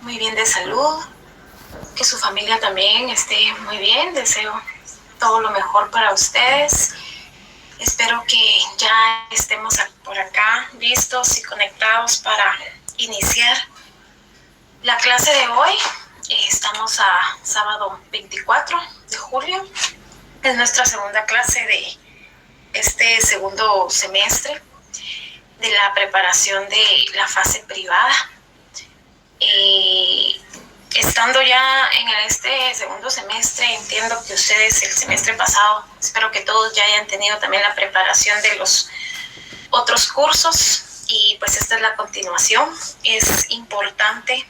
muy bien de salud, que su familia también esté muy bien. Deseo todo lo mejor para ustedes. Espero que ya estemos por acá listos y conectados para iniciar la clase de hoy. Estamos a sábado 24 de julio. Es nuestra segunda clase de este segundo semestre de la preparación de la fase privada. Estando ya en este segundo semestre, entiendo que ustedes el semestre pasado, espero que todos ya hayan tenido también la preparación de los otros cursos, y pues esta es la continuación. Es importante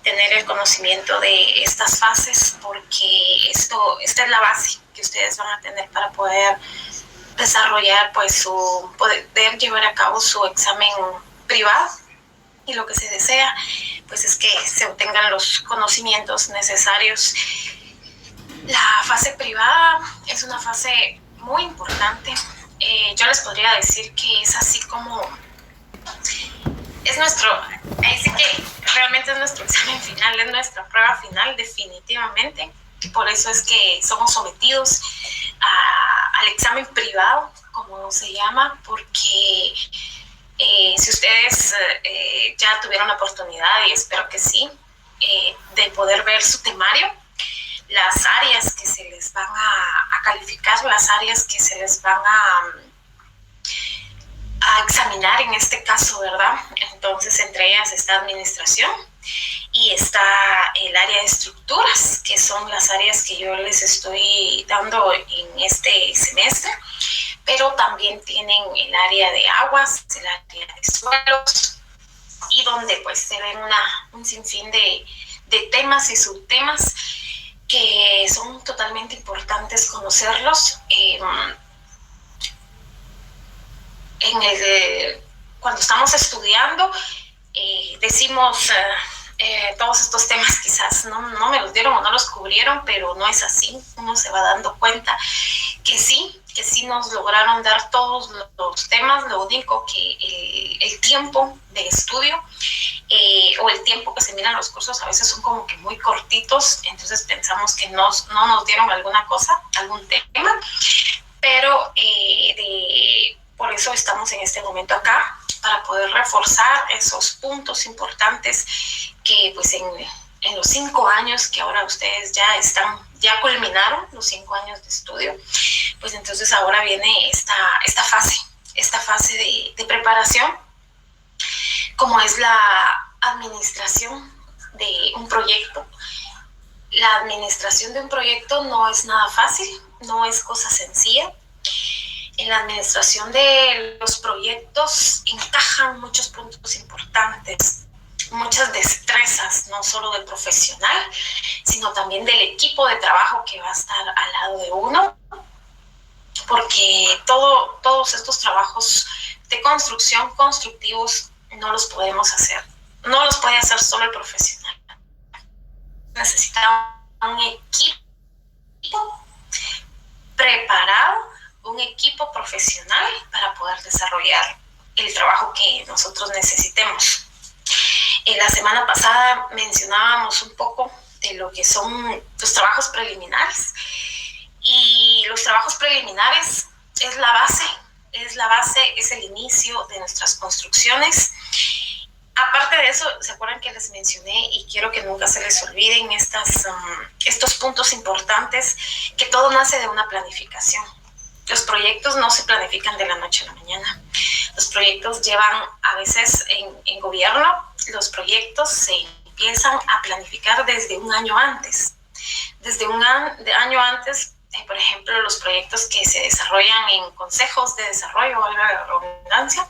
tener el conocimiento de estas fases porque esta es la base que ustedes van a tener para poder desarrollar, pues poder llevar a cabo su examen privado. Y lo que se desea, pues, es que se obtengan los conocimientos necesarios. La fase privada es una fase muy importante. Yo les podría decir que es así como ahí sí que realmente es nuestro examen final, es nuestra prueba final definitivamente. Por eso es que somos sometidos al examen privado, como se llama, porque si ustedes ya tuvieron la oportunidad, y espero que sí, de poder ver su temario, las áreas que se les van a calificar, las áreas que se les van a examinar en este caso, ¿verdad? Entonces, entre ellas está administración y está el área de estructuras, que son las áreas que yo les estoy dando en este semestre, pero también tienen el área de aguas, el área de suelos, y donde pues se ven un sinfín de temas y subtemas que son totalmente importantes conocerlos. Cuando estamos estudiando, decimos todos estos temas quizás no me los dieron o no los cubrieron, pero no es así. Uno se va dando cuenta que sí nos lograron dar todos los temas. Lo único que el tiempo de estudio o el tiempo que se miran los cursos a veces son como que muy cortitos, entonces pensamos que no nos dieron alguna cosa, algún tema, pero por eso estamos en este momento acá, para poder reforzar esos puntos importantes que pues en los 5 años que ahora ustedes ya culminaron los 5 años de estudio, pues entonces ahora viene esta fase de preparación, como es la administración de un proyecto. La administración de un proyecto no es nada fácil, no es cosa sencilla. En la administración de los proyectos encajan muchos puntos importantes, muchas destrezas, no solo del profesional, sino también del equipo de trabajo que va a estar al lado de uno, porque todos estos trabajos de construcción, constructivos, no los podemos hacer. No los puede hacer solo el profesional. Necesita un equipo preparado, un equipo profesional para poder desarrollar el trabajo que nosotros necesitemos. La semana pasada mencionábamos un poco de lo que son los trabajos preliminares, y los trabajos preliminares es la base, es el inicio de nuestras construcciones. Aparte de eso, ¿se acuerdan que les mencioné, y quiero que nunca se les olviden estos puntos importantes, que todo nace de una planificación? Los proyectos no se planifican de la noche a la mañana. Los proyectos llevan, a veces en gobierno, los proyectos se empiezan a planificar desde un año antes. Desde un año antes, por ejemplo, los proyectos que se desarrollan en consejos de desarrollo, valga la redundancia,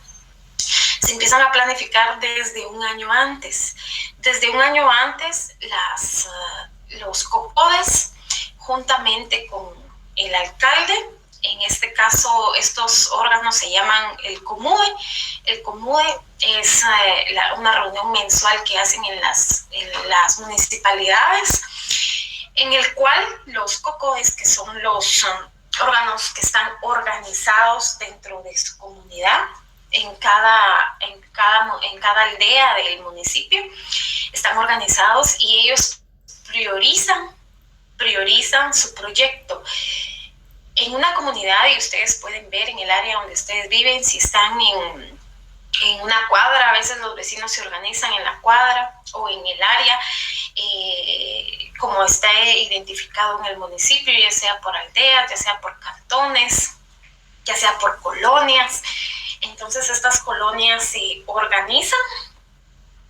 se empiezan a planificar desde un año antes. Desde un año antes, los COPODES, juntamente con el alcalde, en este caso estos órganos se llaman el COMUDE. El COMUDE es una reunión mensual que hacen en las municipalidades, en el cual los COCODES, que son los órganos que están organizados dentro de su comunidad, en cada aldea del municipio. Están organizados y ellos priorizan su proyecto. En una comunidad, y ustedes pueden ver en el área donde ustedes viven, si están en una cuadra, a veces los vecinos se organizan en la cuadra o en el área, como está identificado en el municipio, ya sea por aldeas, ya sea por cantones, ya sea por colonias. Entonces estas colonias se organizan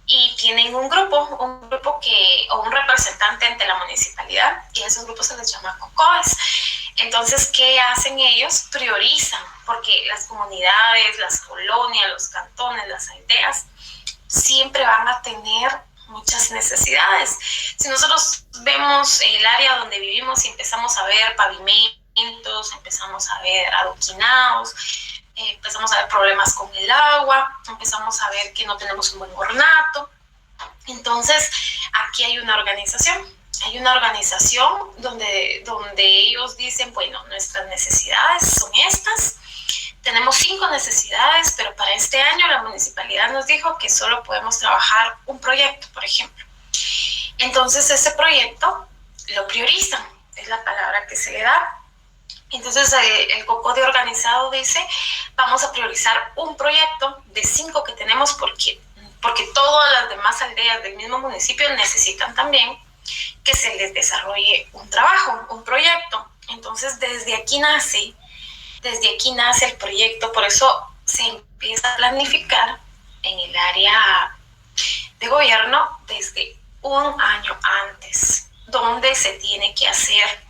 y tienen un grupo o un representante ante la municipalidad, y a esos grupos se les llama COCOES. Entonces, ¿qué hacen ellos? Priorizan, porque las comunidades, las colonias, los cantones, las aldeas, siempre van a tener muchas necesidades. Si nosotros vemos el área donde vivimos y empezamos a ver pavimentos, empezamos a ver adoquinados, empezamos a ver problemas con el agua, empezamos a ver que no tenemos un buen ornato. Entonces, aquí hay una organización donde ellos dicen, bueno, nuestras necesidades son estas, tenemos 5 necesidades, pero para este año la municipalidad nos dijo que solo podemos trabajar un proyecto, por ejemplo. Entonces, ese proyecto lo priorizan, es la palabra que se le da. Entonces el COCODE organizado dice, vamos a priorizar un proyecto de 5 que tenemos porque todas las demás aldeas del mismo municipio necesitan también que se les desarrolle un trabajo, un proyecto. Entonces desde aquí nace el proyecto, por eso se empieza a planificar en el área de gobierno desde un año antes, donde se tiene que hacer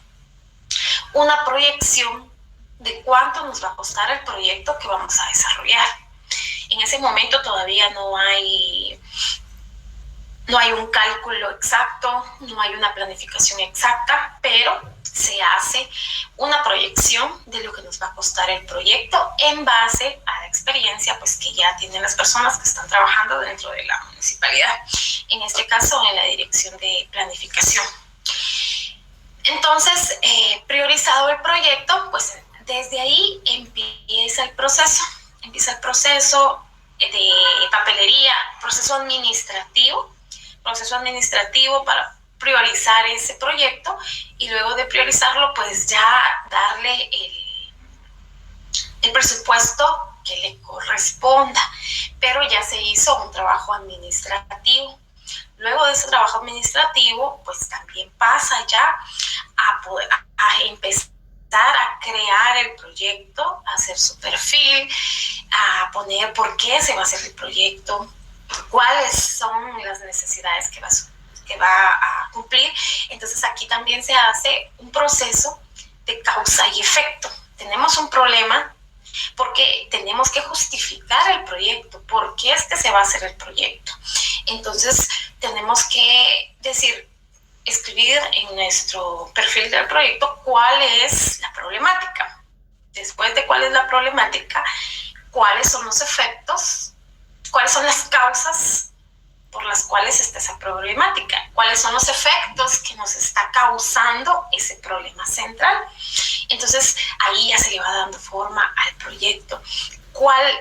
una proyección de cuánto nos va a costar el proyecto que vamos a desarrollar. En ese momento todavía no hay un cálculo exacto, no hay una planificación exacta, pero se hace una proyección de lo que nos va a costar el proyecto en base a la experiencia pues, que ya tienen las personas que están trabajando dentro de la municipalidad, en este caso en la dirección de planificación. Entonces, priorizado el proyecto, pues desde ahí empieza el proceso de papelería, proceso administrativo para priorizar ese proyecto, y luego de priorizarlo, pues ya darle el presupuesto que le corresponda, pero ya se hizo un trabajo administrativo. Luego de ese trabajo administrativo, pues también pasa ya a empezar a crear el proyecto, a hacer su perfil, a poner por qué se va a hacer el proyecto, cuáles son las necesidades que va a cumplir. Entonces aquí también se hace un proceso de causa y efecto. Tenemos un problema porque tenemos que justificar el proyecto, por qué es que se va a hacer el proyecto. Entonces tenemos que escribir en nuestro perfil del proyecto cuál es la problemática. Después de cuál es la problemática, cuáles son los efectos, cuáles son las causas por las cuales está esa problemática, cuáles son los efectos que nos está causando ese problema central. Entonces ahí ya se le va dando forma al proyecto.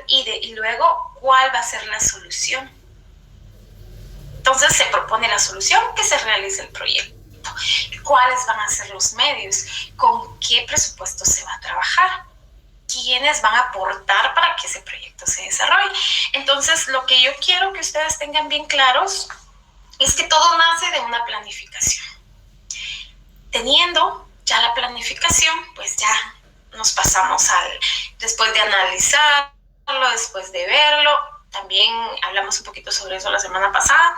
Y luego, ¿cuál va a ser la solución? Entonces se propone la solución, que se realice el proyecto. ¿Cuáles van a ser los medios? ¿Con qué presupuesto se va a trabajar? ¿Quiénes van a aportar para que ese proyecto se desarrolle? Entonces, lo que yo quiero que ustedes tengan bien claros es que todo nace de una planificación. Teniendo ya la planificación, pues ya nos pasamos después de analizarlo, después de verlo. También hablamos un poquito sobre eso la semana pasada,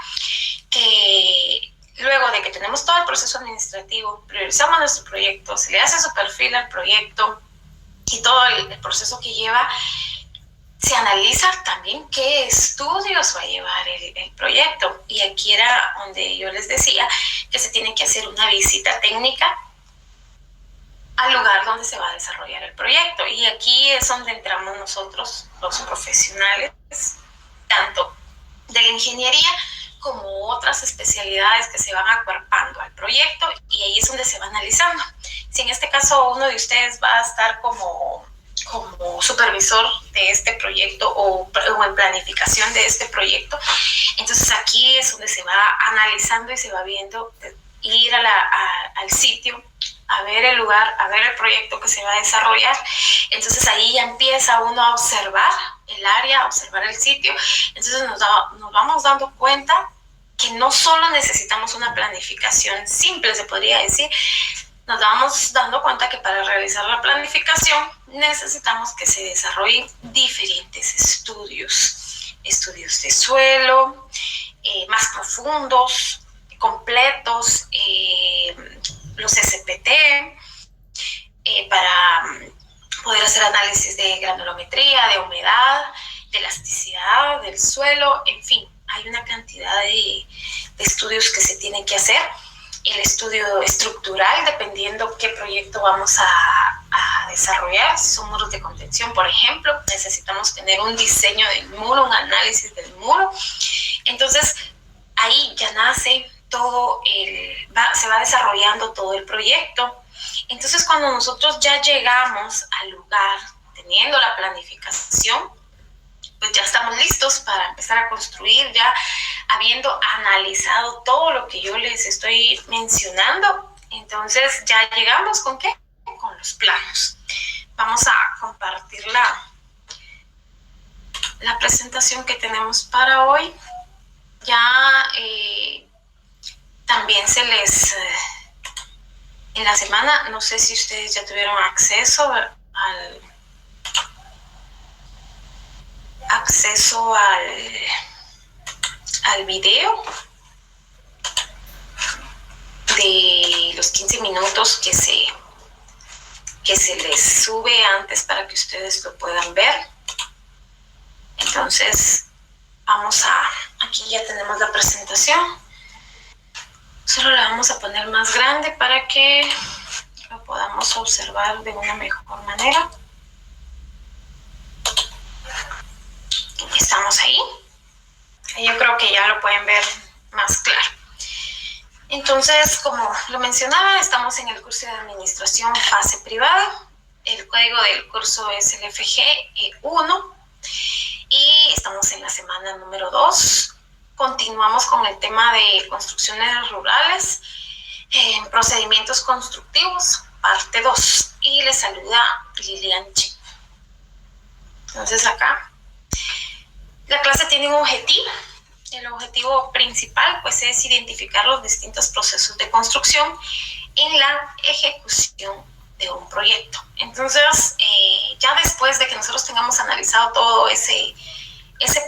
que luego de que tenemos todo el proceso administrativo, priorizamos nuestro proyecto, se le hace su perfil al proyecto y todo el proceso que lleva, se analiza también qué estudios va a llevar el proyecto. Y aquí era donde yo les decía que se tiene que hacer una visita técnica al lugar donde se va a desarrollar el proyecto. Y aquí es donde entramos nosotros, los profesionales, tanto de la ingeniería como otras especialidades que se van acuerpando al proyecto, y ahí es donde se va analizando. Si en este caso uno de ustedes va a estar como como supervisor de este proyecto o en planificación de este proyecto. Entonces aquí es donde se va analizando y se va viendo, ir al sitio, a ver el lugar, a ver el proyecto que se va a desarrollar. Entonces ahí ya empieza uno a observar el área, a observar el sitio. Entonces nos vamos dando cuenta que no solo necesitamos una planificación simple, se podría decir. Nos vamos dando cuenta que para realizar la planificación necesitamos que se desarrollen diferentes estudios de suelo, más profundos, completos, los SPT, para poder hacer análisis de granulometría, de humedad, de elasticidad del suelo, en fin, hay una cantidad de estudios que se tienen que hacer. El estudio estructural, dependiendo qué proyecto vamos a desarrollar. Si son muros de contención, por ejemplo, necesitamos tener un diseño del muro, un análisis del muro. Entonces, ahí ya nace todo, se va desarrollando todo el proyecto. Entonces, cuando nosotros ya llegamos al lugar, teniendo la planificación, pues ya estamos listos para empezar a construir, ya habiendo analizado todo lo que yo les estoy mencionando. Entonces ya llegamos ¿con qué? Con los planos. Vamos a compartir la presentación que tenemos para hoy. Ya también se les... en la semana, no sé si ustedes ya tuvieron acceso al video de los 15 minutos que se les sube antes para que ustedes lo puedan ver. Entonces aquí ya tenemos la presentación. Solo la vamos a poner más grande para que lo podamos observar de una mejor manera. Estamos ahí. Yo creo que ya lo pueden ver más claro. Entonces, como lo mencionaba, estamos en el curso de administración fase privada. El código del curso es el FG1 y estamos en la semana número 2. Continuamos con el tema de construcciones rurales, procedimientos constructivos, parte 2. Y les saluda Lilian Chi. Entonces acá la clase tiene un objetivo. El objetivo principal pues es identificar los distintos procesos de construcción en la ejecución de un proyecto. Entonces, ya después de que nosotros tengamos analizado todo ese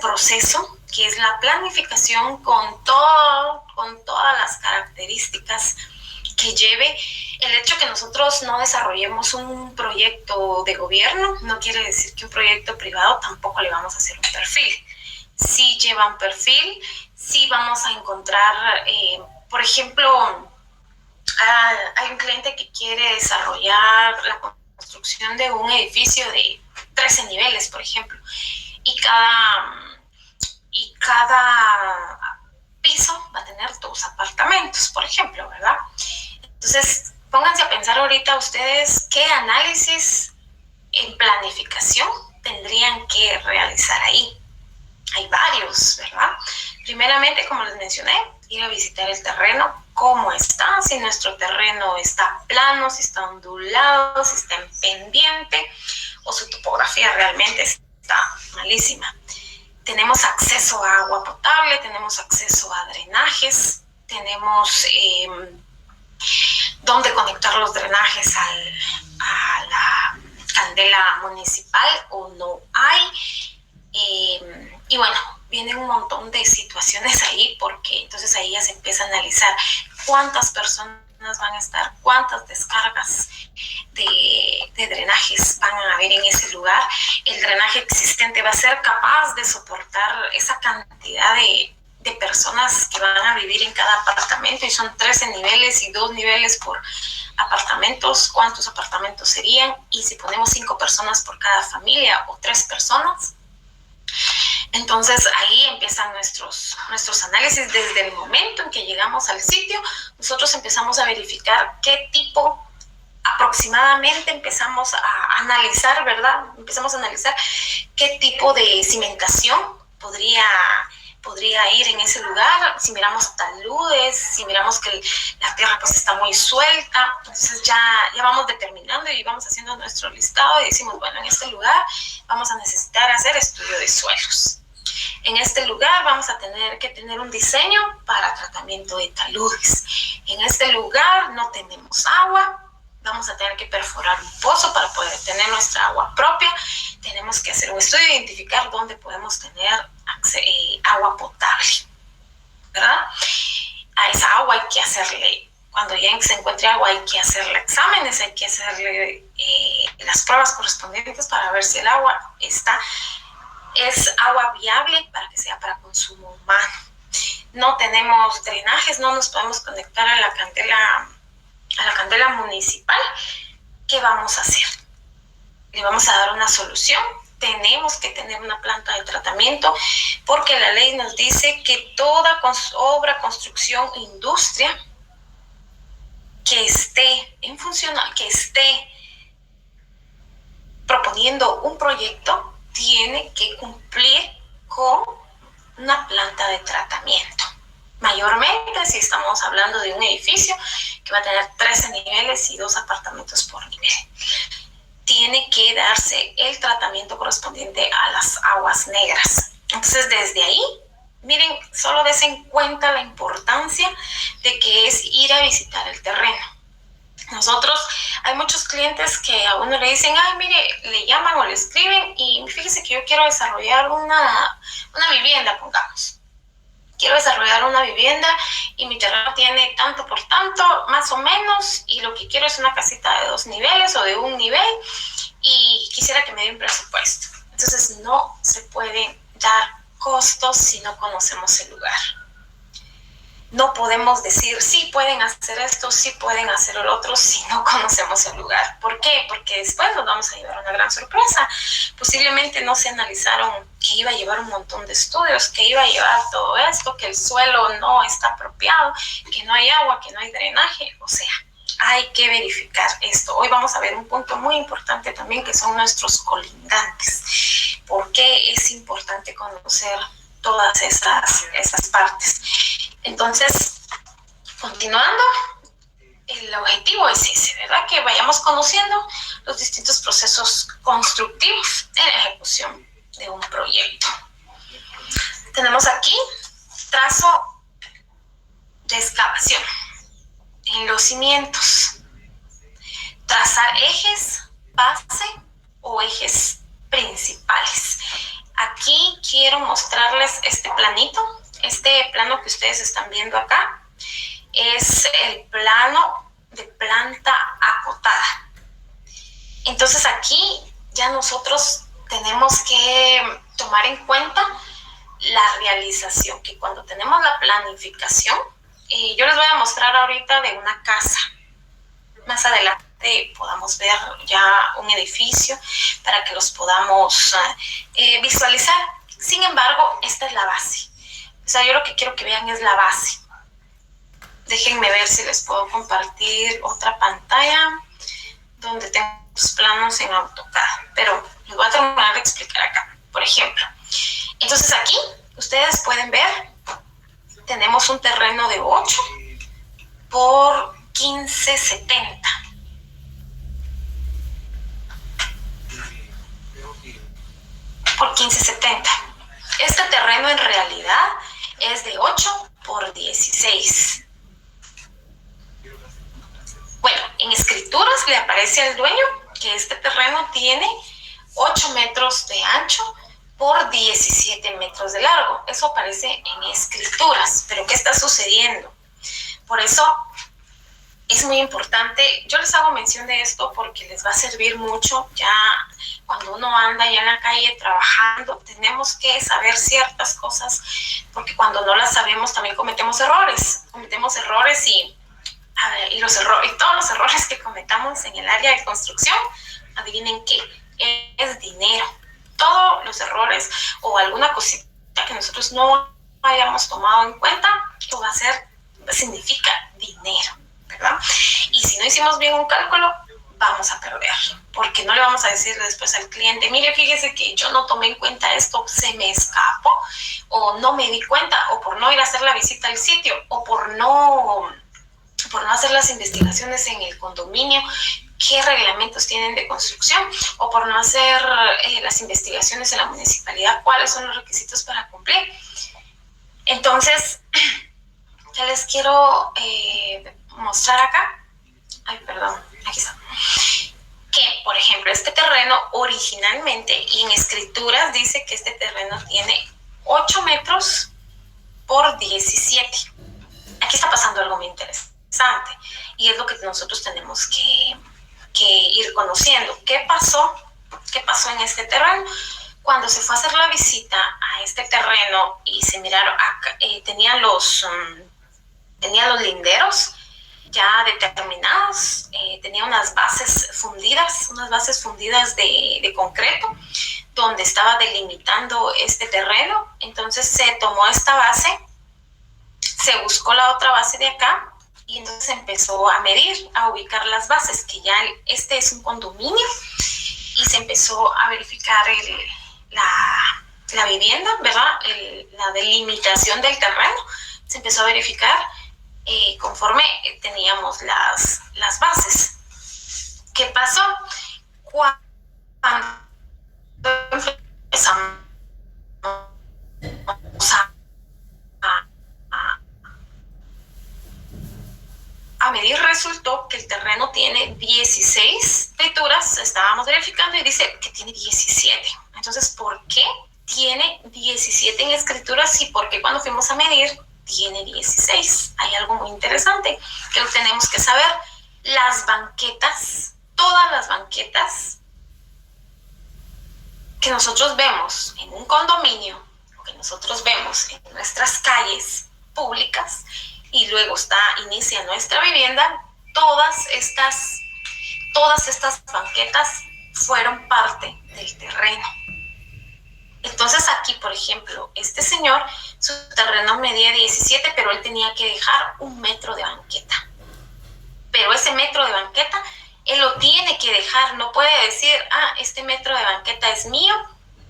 proceso, que es la planificación con todas las características que lleve, el hecho que nosotros no desarrollemos un proyecto de gobierno no quiere decir que un proyecto privado tampoco le vamos a hacer un perfil. Sí lleva un perfil, sí vamos a encontrar, por ejemplo, hay un cliente que quiere desarrollar la construcción de un edificio de 13 niveles, por ejemplo, y cada piso va a tener 2 apartamentos, por ejemplo, ¿verdad? Entonces, pónganse a pensar ahorita ustedes qué análisis en planificación tendrían que realizar ahí. Hay varios, ¿verdad? Primeramente, como les mencioné, ir a visitar el terreno, cómo está, si nuestro terreno está plano, si está ondulado, si está en pendiente o su topografía realmente está malísima. Tenemos acceso a agua potable, tenemos acceso a drenajes, tenemos dónde conectar los drenajes a la candela municipal o no hay. Y bueno, vienen un montón de situaciones ahí, porque entonces ahí ya se empieza a analizar cuántas personas van a estar, cuántas descargas de drenajes van a haber en ese lugar. El drenaje existente va a ser capaz de soportar esa cantidad de personas que van a vivir en cada apartamento, y son 13 niveles y 2 niveles por apartamentos. ¿Cuántos apartamentos serían? Y si ponemos 5 personas por cada familia o 3 personas, entonces ahí empiezan nuestros análisis. Desde el momento en que llegamos al sitio, nosotros empezamos a verificar qué tipo aproximadamente empezamos a analizar, ¿verdad? Empezamos a analizar qué tipo de cimentación podría ir en ese lugar, si miramos taludes, si miramos que la tierra pues está muy suelta, entonces ya vamos determinando y vamos haciendo nuestro listado y decimos, bueno, en este lugar vamos a necesitar hacer estudio de suelos. En este lugar vamos a tener que tener un diseño para tratamiento de taludes. En este lugar no tenemos agua, vamos a tener que perforar un pozo para poder tener nuestra agua propia. Tenemos que hacer un estudio e identificar dónde podemos tener agua potable, ¿verdad? A esa agua hay que hacerle, cuando ya se encuentre agua, hay que hacerle exámenes, hay que hacerle las pruebas correspondientes para ver si el agua es agua viable para que sea para consumo humano. No tenemos drenajes, no nos podemos conectar a la candela municipal. ¿Qué vamos a hacer? Le vamos a dar una solución. Tenemos que tener una planta de tratamiento porque la ley nos dice que toda obra, construcción, industria que esté proponiendo un proyecto tiene que cumplir con una planta de tratamiento. Mayormente, si estamos hablando de un edificio que va a tener 13 niveles y 2 apartamentos por nivel, tiene que darse el tratamiento correspondiente a las aguas negras. Entonces, desde ahí, miren, solo desen cuenta la importancia de que es ir a visitar el terreno. Nosotros, hay muchos clientes que a uno le dicen, ay, mire, le llaman o le escriben y fíjese que yo quiero desarrollar una vivienda, pongamos. Quiero desarrollar una vivienda y mi terreno tiene tanto por tanto, más o menos, y lo que quiero es una casita de 2 niveles o de 1 nivel y quisiera que me dé un presupuesto. Entonces no se pueden dar costos si no conocemos el lugar. No podemos decir, sí pueden hacer esto, sí pueden hacer el otro, si no conocemos el lugar. ¿Por qué? Porque después nos vamos a llevar una gran sorpresa. Posiblemente no se analizaron que iba a llevar un montón de estudios, que iba a llevar todo esto, que el suelo no está apropiado, que no hay agua, que no hay drenaje. O sea, hay que verificar esto. Hoy vamos a ver un punto muy importante también, que son nuestros colindantes. ¿Por qué es importante conocer todas esas partes? Entonces, continuando, el objetivo es ese, ¿verdad? Que vayamos conociendo los distintos procesos constructivos en la ejecución de un proyecto. Tenemos aquí trazo de excavación en los cimientos. Trazar ejes base o ejes principales. Aquí quiero mostrarles este planito. Este plano que ustedes están viendo acá es el plano de planta acotada. Entonces aquí ya nosotros tenemos que tomar en cuenta la realización, que cuando tenemos la planificación, yo les voy a mostrar ahorita de una casa. Más adelante podamos ver ya un edificio para que los podamos visualizar. Sin embargo, esta es la base. O sea, yo lo que quiero que vean es la base. Déjenme ver si les puedo compartir otra pantalla donde tengo los planos en AutoCAD. Pero les voy a terminar de explicar acá. Por ejemplo, entonces aquí ustedes pueden ver, tenemos un terreno de 8 por 1570. Por 1570. Este terreno en realidad es de 8 por 16. Bueno, en escrituras le aparece al dueño que este terreno tiene 8 metros de ancho por 17 metros de largo. Eso aparece en escrituras. Pero ¿qué está sucediendo? Por eso es muy importante. Yo les hago mención de esto porque les va a servir mucho ya cuando uno anda ya en la calle trabajando. Tenemos que saber ciertas cosas porque cuando no las sabemos también cometemos errores. Y todos los errores que cometamos en el área de construcción, adivinen qué, es dinero. Todos los errores o alguna cosita que nosotros no hayamos tomado en cuenta, significa dinero, ¿verdad? Y si no hicimos bien un cálculo, vamos a perder, porque no le vamos a decir después al cliente, mire, fíjese que yo no tomé en cuenta esto, se me escapó, o no me di cuenta, o por no ir a hacer la visita al sitio, o por no hacer las investigaciones en el condominio, qué reglamentos tienen de construcción, o por no hacer las investigaciones en la municipalidad, cuáles son los requisitos para cumplir. Entonces, ya les quiero mostrar acá. Ay, perdón, aquí está. Que, por ejemplo, este terreno originalmente, y en escrituras dice que este terreno tiene 8 metros por 17. Aquí está pasando algo muy interesante, y es lo que nosotros tenemos que ir conociendo. ¿Qué pasó en este terreno? Cuando se fue a hacer la visita a este terreno y se miraron, tenían los linderos ya determinados, tenía unas bases fundidas de concreto, donde estaba delimitando este terreno. Entonces se tomó esta base, se buscó la otra base de acá, y entonces empezó a medir, a ubicar las bases, que ya este es un condominio, y se empezó a verificar la vivienda, ¿verdad? La delimitación del terreno, se empezó a verificar conforme teníamos las bases. ¿Qué pasó? Cuando empezamos a medir, resultó que el terreno tiene 16 escrituras, estábamos verificando y dice que tiene 17. Entonces, ¿por qué tiene 17 en escrituras y por qué cuando fuimos a medir tiene 16? Hay algo muy interesante que tenemos que saber. Las banquetas, todas las banquetas que nosotros vemos en un condominio, o que nosotros vemos en nuestras calles públicas, y luego inicia nuestra vivienda, todas estas banquetas fueron parte del terreno. Entonces aquí, por ejemplo, este señor, su terreno medía 17, pero él tenía que dejar 1 metro de banqueta. Pero ese metro de banqueta, él lo tiene que dejar, no puede decir, este metro de banqueta es mío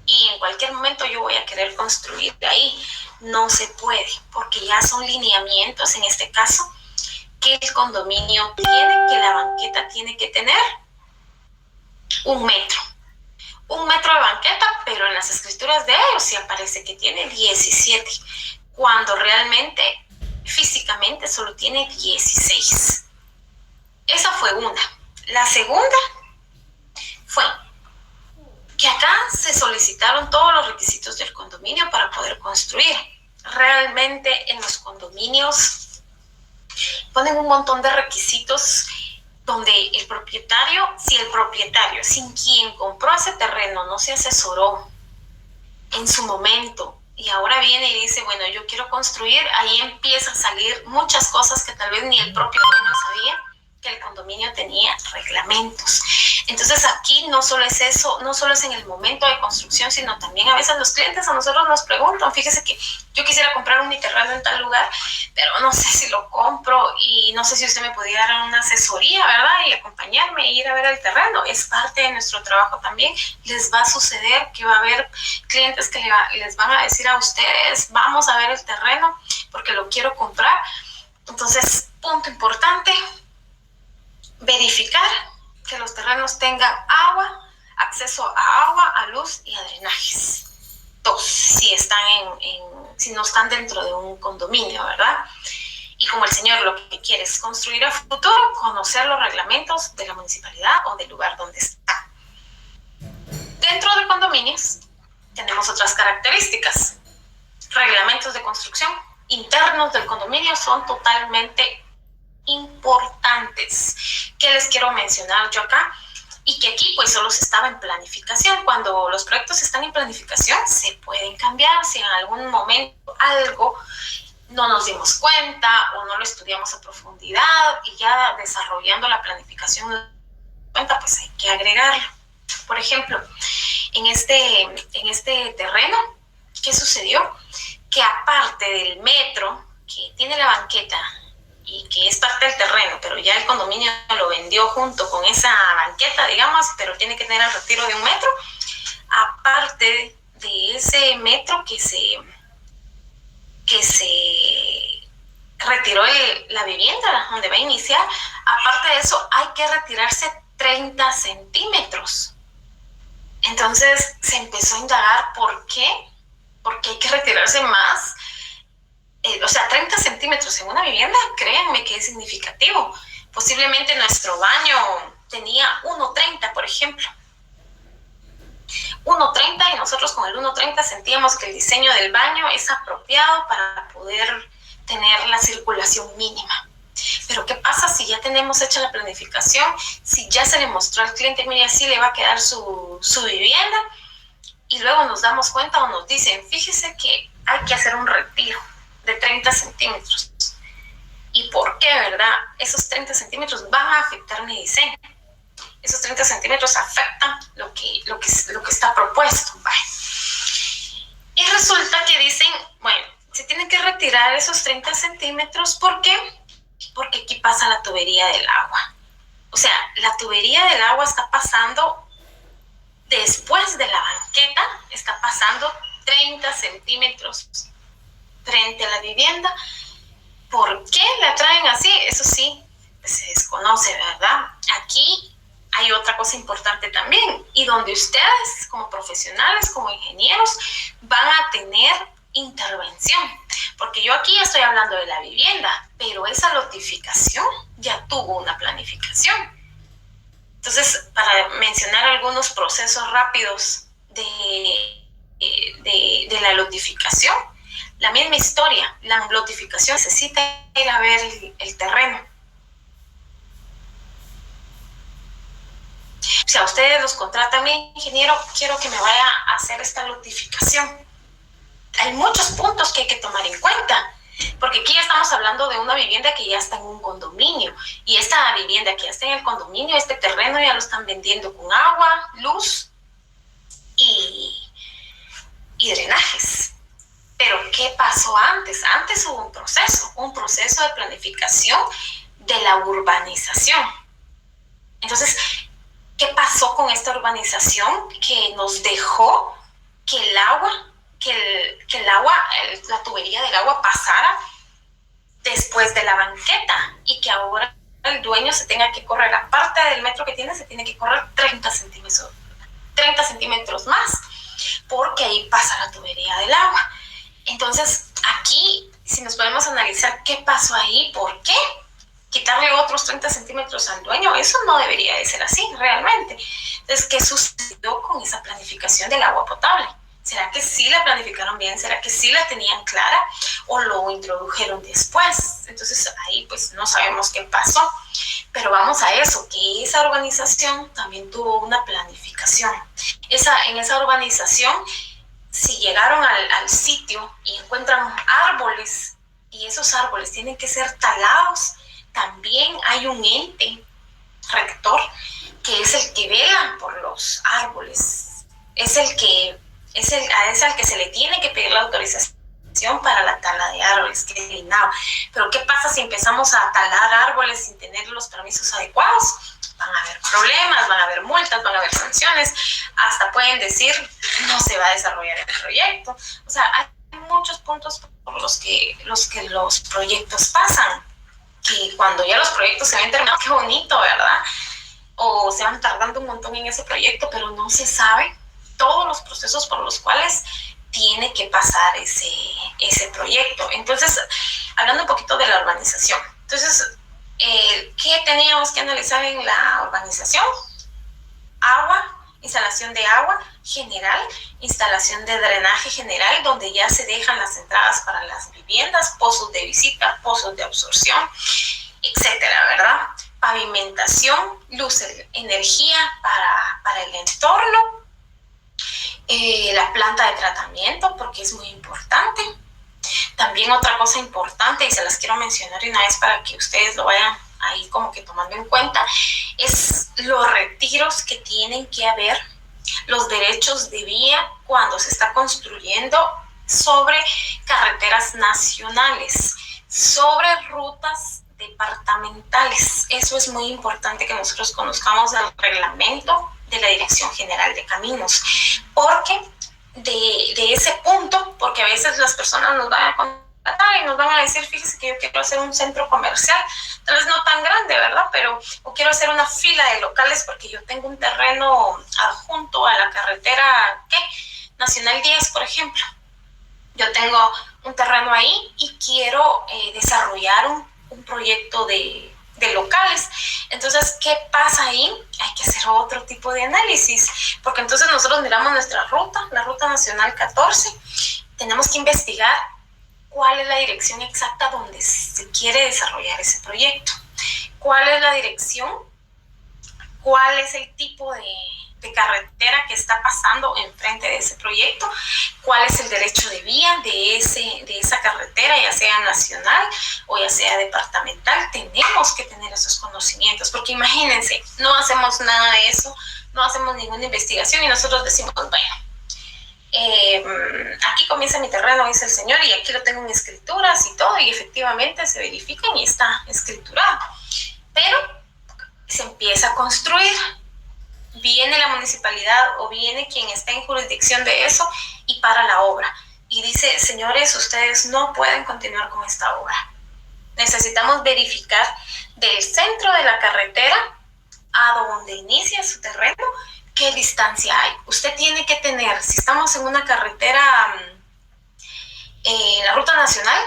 y en cualquier momento yo voy a querer construir ahí. No se puede, porque ya son lineamientos, en este caso, que el condominio tiene, que la banqueta tiene que tener 1 metro. 1 metro de banqueta, pero en las escrituras de ellos sí aparece que tiene 17, cuando realmente, físicamente, solo tiene 16. Esa fue una. La segunda fue que acá se solicitaron todos los requisitos del condominio para poder construir. Realmente en los condominios ponen un montón de requisitos donde el propietario, sin quien compró ese terreno, no se asesoró en su momento y ahora viene y dice, bueno, yo quiero construir, ahí empiezan a salir muchas cosas que tal vez ni el propio dueño sabía que el condominio tenía reglamentos. Entonces aquí no solo es eso, no solo es en el momento de construcción, sino también a veces los clientes a nosotros nos preguntan, fíjese que yo quisiera comprar un terreno en tal lugar, pero no sé si lo compro y no sé si usted me podría dar una asesoría, ¿verdad? Y acompañarme e ir a ver el terreno. Es parte de nuestro trabajo también. Les va a suceder que va a haber clientes que les van a decir a ustedes, vamos a ver el terreno porque lo quiero comprar. Entonces, punto importante, verificar que los terrenos tengan agua, acceso a agua, a luz y a drenajes. Dos, si no están dentro de un condominio, ¿verdad? Y como el señor lo que quiere es construir a futuro, conocer los reglamentos de la municipalidad o del lugar donde está. Dentro de condominios tenemos otras características. Reglamentos de construcción internos del condominio son totalmente importantes. ¿Qué les quiero mencionar yo acá? Y que aquí pues solo se estaba en planificación. Cuando los proyectos están en planificación se pueden cambiar si en algún momento algo no nos dimos cuenta o no lo estudiamos a profundidad y ya desarrollando la planificación pues hay que agregarlo. Por ejemplo, en este terreno, ¿qué sucedió? Que aparte del metro que tiene la banqueta y que es parte parte del terreno, pero ya el condominio lo vendió junto con esa banqueta, digamos, pero tiene que tener el retiro de 1 metro, aparte de ese metro que se retiró la vivienda donde va a iniciar, aparte de eso hay que retirarse 30 centímetros. Entonces se empezó a indagar por qué, porque hay que retirarse más. 30 centímetros en una vivienda, créanme que es significativo. Posiblemente nuestro baño tenía 1,30, por ejemplo. 1,30, y nosotros con el 1,30 sentíamos que el diseño del baño es apropiado para poder tener la circulación mínima. Pero ¿qué pasa si ya tenemos hecha la planificación? Si ya se le mostró al cliente, mire, así le va a quedar su vivienda, y luego nos damos cuenta o nos dicen, fíjese que hay que hacer un retiro de 30 centímetros. ¿Y por qué, verdad? Esos 30 centímetros van a afectar mi diseño. Esos 30 centímetros afectan lo que está propuesto. Vale. Y resulta que dicen, bueno, se tienen que retirar esos 30 centímetros. ¿Por qué? Porque aquí pasa la tubería del agua. O sea, la tubería del agua está pasando después de la banqueta, está pasando 30 centímetros frente a la vivienda. ¿Por qué la traen así? Eso sí, se desconoce, ¿verdad? Aquí hay otra cosa importante también, y donde ustedes como profesionales, como ingenieros, van a tener intervención, porque yo aquí estoy hablando de la vivienda, pero esa lotificación ya tuvo una planificación. Entonces, para mencionar algunos procesos rápidos de la lotificación, la misma historia, la lotificación necesita ir a ver el terreno. Si a ustedes los contrata mi ingeniero, quiero que me vaya a hacer esta lotificación. Hay muchos puntos que hay que tomar en cuenta, porque aquí ya estamos hablando de una vivienda que ya está en un condominio, y esta vivienda que ya está en el condominio, este terreno ya lo están vendiendo con agua, luz y drenajes. Pero ¿qué pasó antes? Antes hubo un proceso de planificación de la urbanización. Entonces, ¿qué pasó con esta urbanización que nos dejó que la tubería del agua pasara después de la banqueta, y que ahora el dueño se tenga que correr, aparte del metro que tiene, se tiene que correr 30 centímetros más, porque ahí pasa la tubería del agua? Entonces, aquí, si nos podemos analizar qué pasó ahí, ¿por qué? Quitarle otros 30 centímetros al dueño, eso no debería de ser así, realmente. Entonces, ¿qué sucedió con esa planificación del agua potable? ¿Será que sí la planificaron bien? ¿Será que sí la tenían clara? ¿O lo introdujeron después? Entonces, ahí pues no sabemos qué pasó. Pero vamos a eso, que esa urbanización también tuvo una planificación. En esa urbanización, si llegaron al sitio y encuentran árboles, y esos árboles tienen que ser talados, también hay un ente rector que es el que vela por los árboles, es al que se le tiene que pedir la autorización para la tala de árboles, que es el INAO. Pero ¿qué pasa si empezamos a talar árboles sin tener los permisos adecuados? Van a haber problemas, van a haber multas, van a haber sanciones, hasta pueden decir no se va a desarrollar el proyecto. O sea, hay muchos puntos por los que los proyectos pasan, que cuando ya los proyectos se ven terminados, qué bonito, ¿verdad? O se van tardando un montón en ese proyecto, pero no se sabe todos los procesos por los cuales tiene que pasar ese proyecto. Entonces, hablando un poquito de la urbanización. Entonces, ¿qué teníamos que analizar en la urbanización? Agua, instalación de agua general, instalación de drenaje general, donde ya se dejan las entradas para las viviendas, pozos de visita, pozos de absorción, etcétera, ¿verdad? Pavimentación, luz, energía para el entorno, la planta de tratamiento, porque es muy importante. También otra cosa importante, y se las quiero mencionar una vez para que ustedes lo vayan ahí como que tomando en cuenta, es los retiros que tienen que haber, los derechos de vía cuando se está construyendo sobre carreteras nacionales, sobre rutas departamentales. Eso es muy importante que nosotros conozcamos el reglamento de la Dirección General de Caminos, porque de ese punto, porque a veces las personas nos van a contratar y nos van a decir, fíjese que yo quiero hacer un centro comercial, tal vez no tan grande, ¿verdad? Pero o quiero hacer una fila de locales porque yo tengo un terreno adjunto a la carretera, ¿qué? Nacional 10, por ejemplo. Yo tengo un terreno ahí y quiero desarrollar un proyecto de locales. Entonces, ¿qué pasa ahí? Hay que hacer otro tipo de análisis, porque entonces nosotros miramos nuestra ruta, la ruta nacional 14, tenemos que investigar cuál es la dirección exacta donde se quiere desarrollar ese proyecto, cuál es la dirección, cuál es el tipo de carretera que está pasando enfrente de ese proyecto, cuál es el derecho de vía de esa carretera, ya sea nacional o ya sea departamental. Tenemos que tener esos conocimientos, porque imagínense, no hacemos nada de eso, no hacemos ninguna investigación y nosotros decimos, bueno, aquí comienza mi terreno, dice el señor, y aquí lo tengo en escrituras y todo, y efectivamente se verifican y está escriturado, pero se empieza a construir. Viene la municipalidad o viene quien está en jurisdicción de eso y para la obra. Y dice, señores, ustedes no pueden continuar con esta obra. Necesitamos verificar del centro de la carretera a donde inicia su terreno, qué distancia hay. Usted tiene que tener, si estamos en una carretera, en la ruta nacional,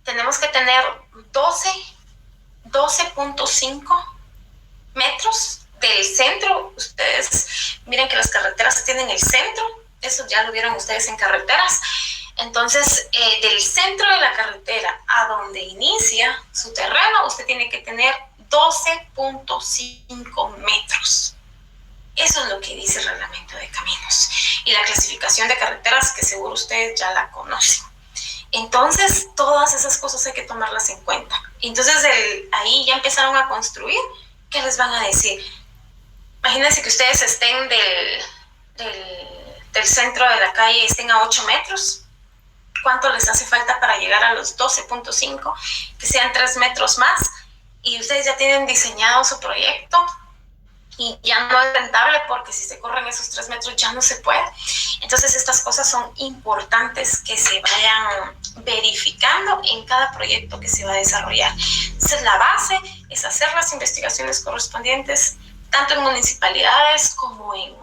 tenemos que tener 12.5 metros del centro. Ustedes miren que las carreteras tienen el centro, eso ya lo vieron ustedes en carreteras. Entonces, del centro de la carretera a donde inicia su terreno, usted tiene que tener 12.5 metros. Eso es lo que dice el reglamento de caminos y la clasificación de carreteras, que seguro ustedes ya la conocen. Entonces, todas esas cosas hay que tomarlas en cuenta. Entonces, ahí ya empezaron a construir. ¿Qué les van a decir? Imagínense que ustedes estén del centro de la calle, estén a 8 metros. ¿Cuánto les hace falta para llegar a los 12.5? Que sean 3 metros más. Y ustedes ya tienen diseñado su proyecto y ya no es rentable, porque si se corren esos 3 metros ya no se puede. Entonces, estas cosas son importantes que se vayan verificando en cada proyecto que se va a desarrollar. Esa es la base, es hacer las investigaciones correspondientes, tanto en municipalidades como en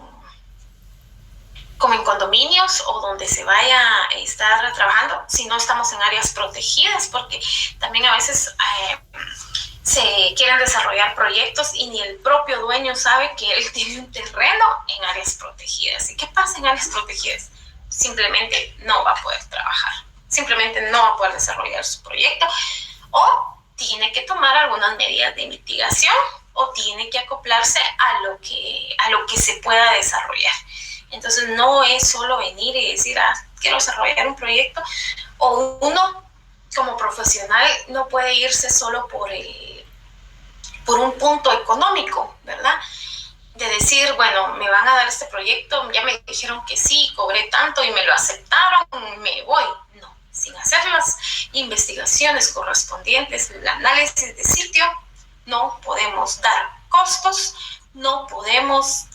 condominios o donde se vaya a estar trabajando, si no estamos en áreas protegidas, porque también a veces se quieren desarrollar proyectos y ni el propio dueño sabe que él tiene un terreno en áreas protegidas. ¿Y qué pasa en áreas protegidas? Simplemente no va a poder trabajar, simplemente no va a poder desarrollar su proyecto, o tiene que tomar algunas medidas de mitigación, o tiene que acoplarse a lo que se pueda desarrollar. Entonces, no es solo venir y decir, quiero desarrollar un proyecto, o uno como profesional no puede irse solo por un punto económico, ¿verdad? De decir, bueno, me van a dar este proyecto, ya me dijeron que sí, cobré tanto y me lo aceptaron, me voy. No, sin hacer las investigaciones correspondientes, el análisis de sitio, no podemos dar costos, no podemos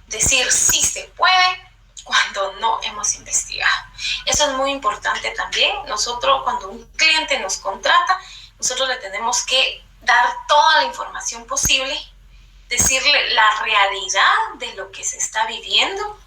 decir sí se puede cuando no hemos investigado. Eso es muy importante también. Nosotros, cuando un cliente nos contrata, nosotros le tenemos que dar toda la información posible, decirle la realidad de lo que se está viviendo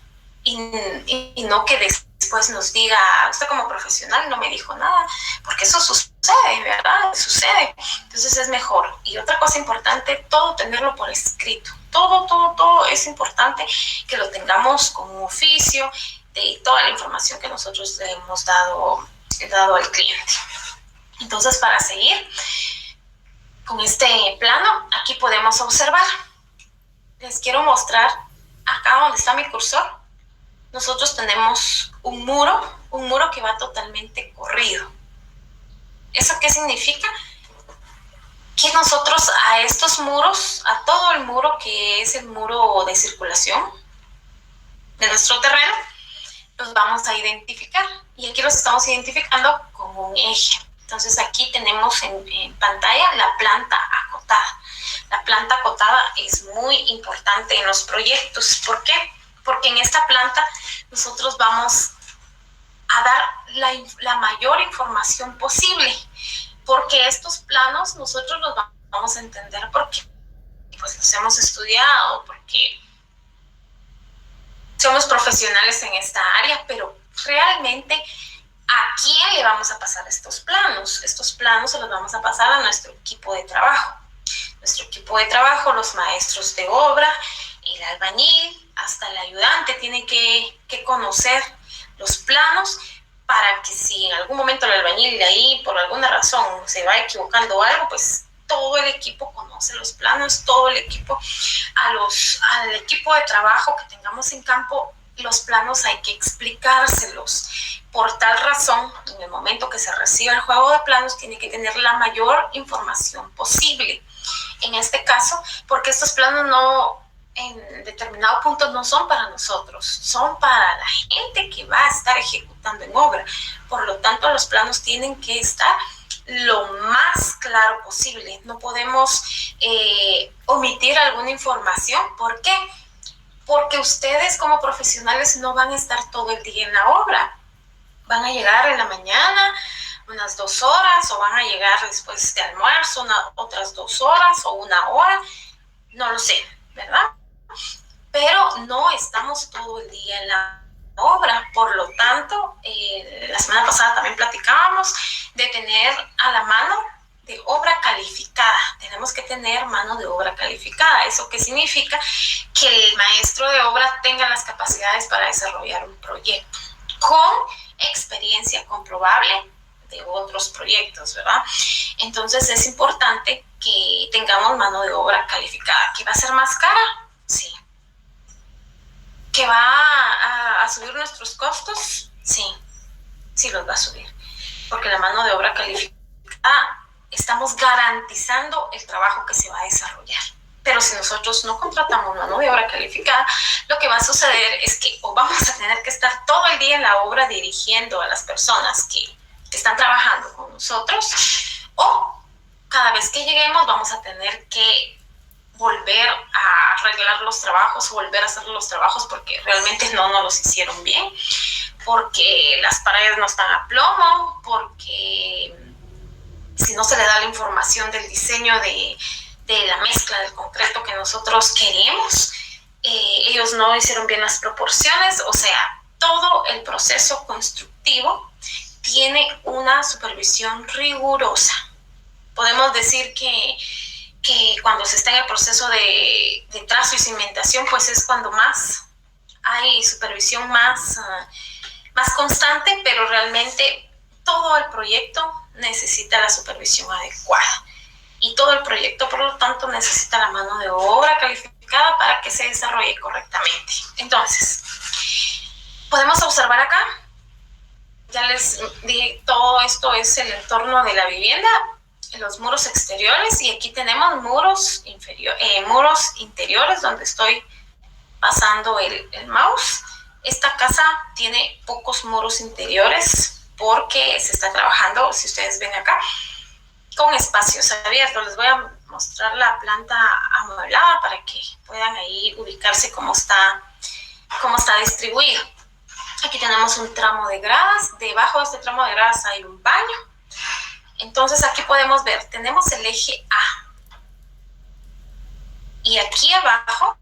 y no que después nos diga, usted como profesional no me dijo nada, porque eso sucede, ¿verdad? Sucede. Entonces es mejor. Y otra cosa importante, todo tenerlo por escrito. Todo es importante que lo tengamos como oficio de toda la información que nosotros le hemos dado al cliente. Entonces, para seguir con este plano, aquí podemos observar. Les quiero mostrar acá donde está mi cursor. Nosotros tenemos un muro que va totalmente corrido. ¿Eso qué significa? Que nosotros a estos muros, a todo el muro que es el muro de circulación de nuestro terreno, los vamos a identificar. Y aquí los estamos identificando con un eje. Entonces aquí tenemos en pantalla la planta acotada. La planta acotada es muy importante en los proyectos. ¿Por qué? Porque en esta planta nosotros vamos a dar la mayor información posible, porque estos planos nosotros los vamos a entender porque pues los hemos estudiado, porque somos profesionales en esta área, pero realmente ¿a quién le vamos a pasar estos planos? Estos planos se los vamos a pasar a nuestro equipo de trabajo. Nuestro equipo de trabajo, los maestros de obra, el albañil, hasta el ayudante tiene que conocer los planos para que si en algún momento el albañil de ahí por alguna razón se va equivocando algo, pues todo el equipo conoce los planos, todo el equipo, al equipo de trabajo que tengamos en campo, los planos hay que explicárselos. Por tal razón, en el momento que se reciba el juego de planos, tiene que tener la mayor información posible. En este caso, porque estos planos en determinado punto no son para nosotros, son para la gente que va a estar ejecutando en obra. Por lo tanto, los planos tienen que estar lo más claro posible. No podemos omitir alguna información. ¿Por qué? Porque ustedes como profesionales no van a estar todo el día en la obra. Van a llegar en la mañana unas 2 horas o van a llegar después de almuerzo otras 2 horas o 1 hora, no lo sé, ¿verdad? Pero no estamos todo el día en la obra. Por lo tanto, la semana pasada también platicábamos de tener a la mano de obra calificada. Tenemos que tener mano de obra calificada. ¿Eso qué significa? Que el maestro de obra tenga las capacidades para desarrollar un proyecto con experiencia comprobable de otros proyectos, ¿verdad? Entonces es importante que tengamos mano de obra calificada. ¿Que va a ser más cara? Sí. ¿Que va a subir nuestros costos? Sí, sí los va a subir. Porque la mano de obra calificada, estamos garantizando el trabajo que se va a desarrollar. Pero si nosotros no contratamos mano de obra calificada, lo que va a suceder es que o vamos a tener que estar todo el día en la obra dirigiendo a las personas que están trabajando con nosotros, o cada vez que lleguemos vamos a tener que volver a arreglar los trabajos, volver a hacer los trabajos porque realmente no nos los hicieron bien, porque las paredes no están a plomo, porque si no se le da la información del diseño de la mezcla del concreto que nosotros queremos, ellos no hicieron bien las proporciones. O sea, todo el proceso constructivo tiene una supervisión rigurosa. Podemos decir que cuando se está en el proceso de trazo y cimentación, pues es cuando más hay supervisión más constante, pero realmente todo el proyecto necesita la supervisión adecuada. Y todo el proyecto, por lo tanto, necesita la mano de obra calificada para que se desarrolle correctamente. Entonces, podemos observar acá, ya les dije, todo esto es el entorno de la vivienda, los muros exteriores, y aquí tenemos muros interiores donde estoy pasando el mouse. Esta casa tiene pocos muros interiores porque se está trabajando, si ustedes ven acá, con espacios abiertos. Les voy a mostrar la planta amueblada para que puedan ahí ubicarse cómo está distribuido. Aquí tenemos un tramo de gradas. Debajo de este tramo de gradas hay un baño. Entonces aquí podemos ver, tenemos el eje A. Y aquí abajo,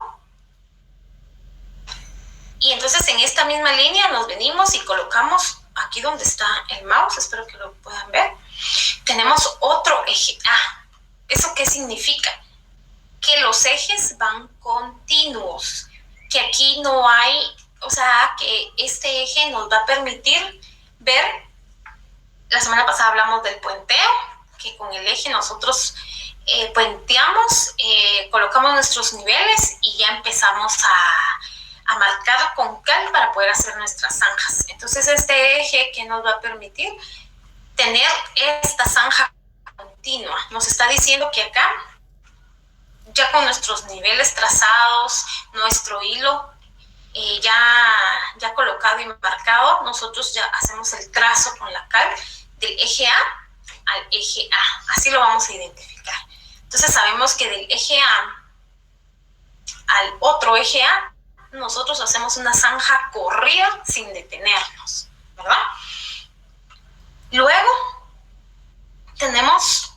y entonces en esta misma línea nos venimos y colocamos aquí donde está el mouse, espero que lo puedan ver. Tenemos otro eje A. ¿Eso qué significa? Que los ejes van continuos, que aquí no hay, o sea, que este eje nos va a permitir ver. La semana pasada hablamos del puenteo, que con el eje nosotros puenteamos, colocamos nuestros niveles y ya empezamos a marcar con cal para poder hacer nuestras zanjas. Entonces este eje que nos va a permitir tener esta zanja continua. Nos está diciendo que acá, ya con nuestros niveles trazados, nuestro hilo ya colocado y marcado, nosotros ya hacemos el trazo con la cal del eje A al eje A. Así lo vamos a identificar. Entonces sabemos que del eje A al otro eje A, nosotros hacemos una zanja corrida sin detenernos, ¿verdad? Luego tenemos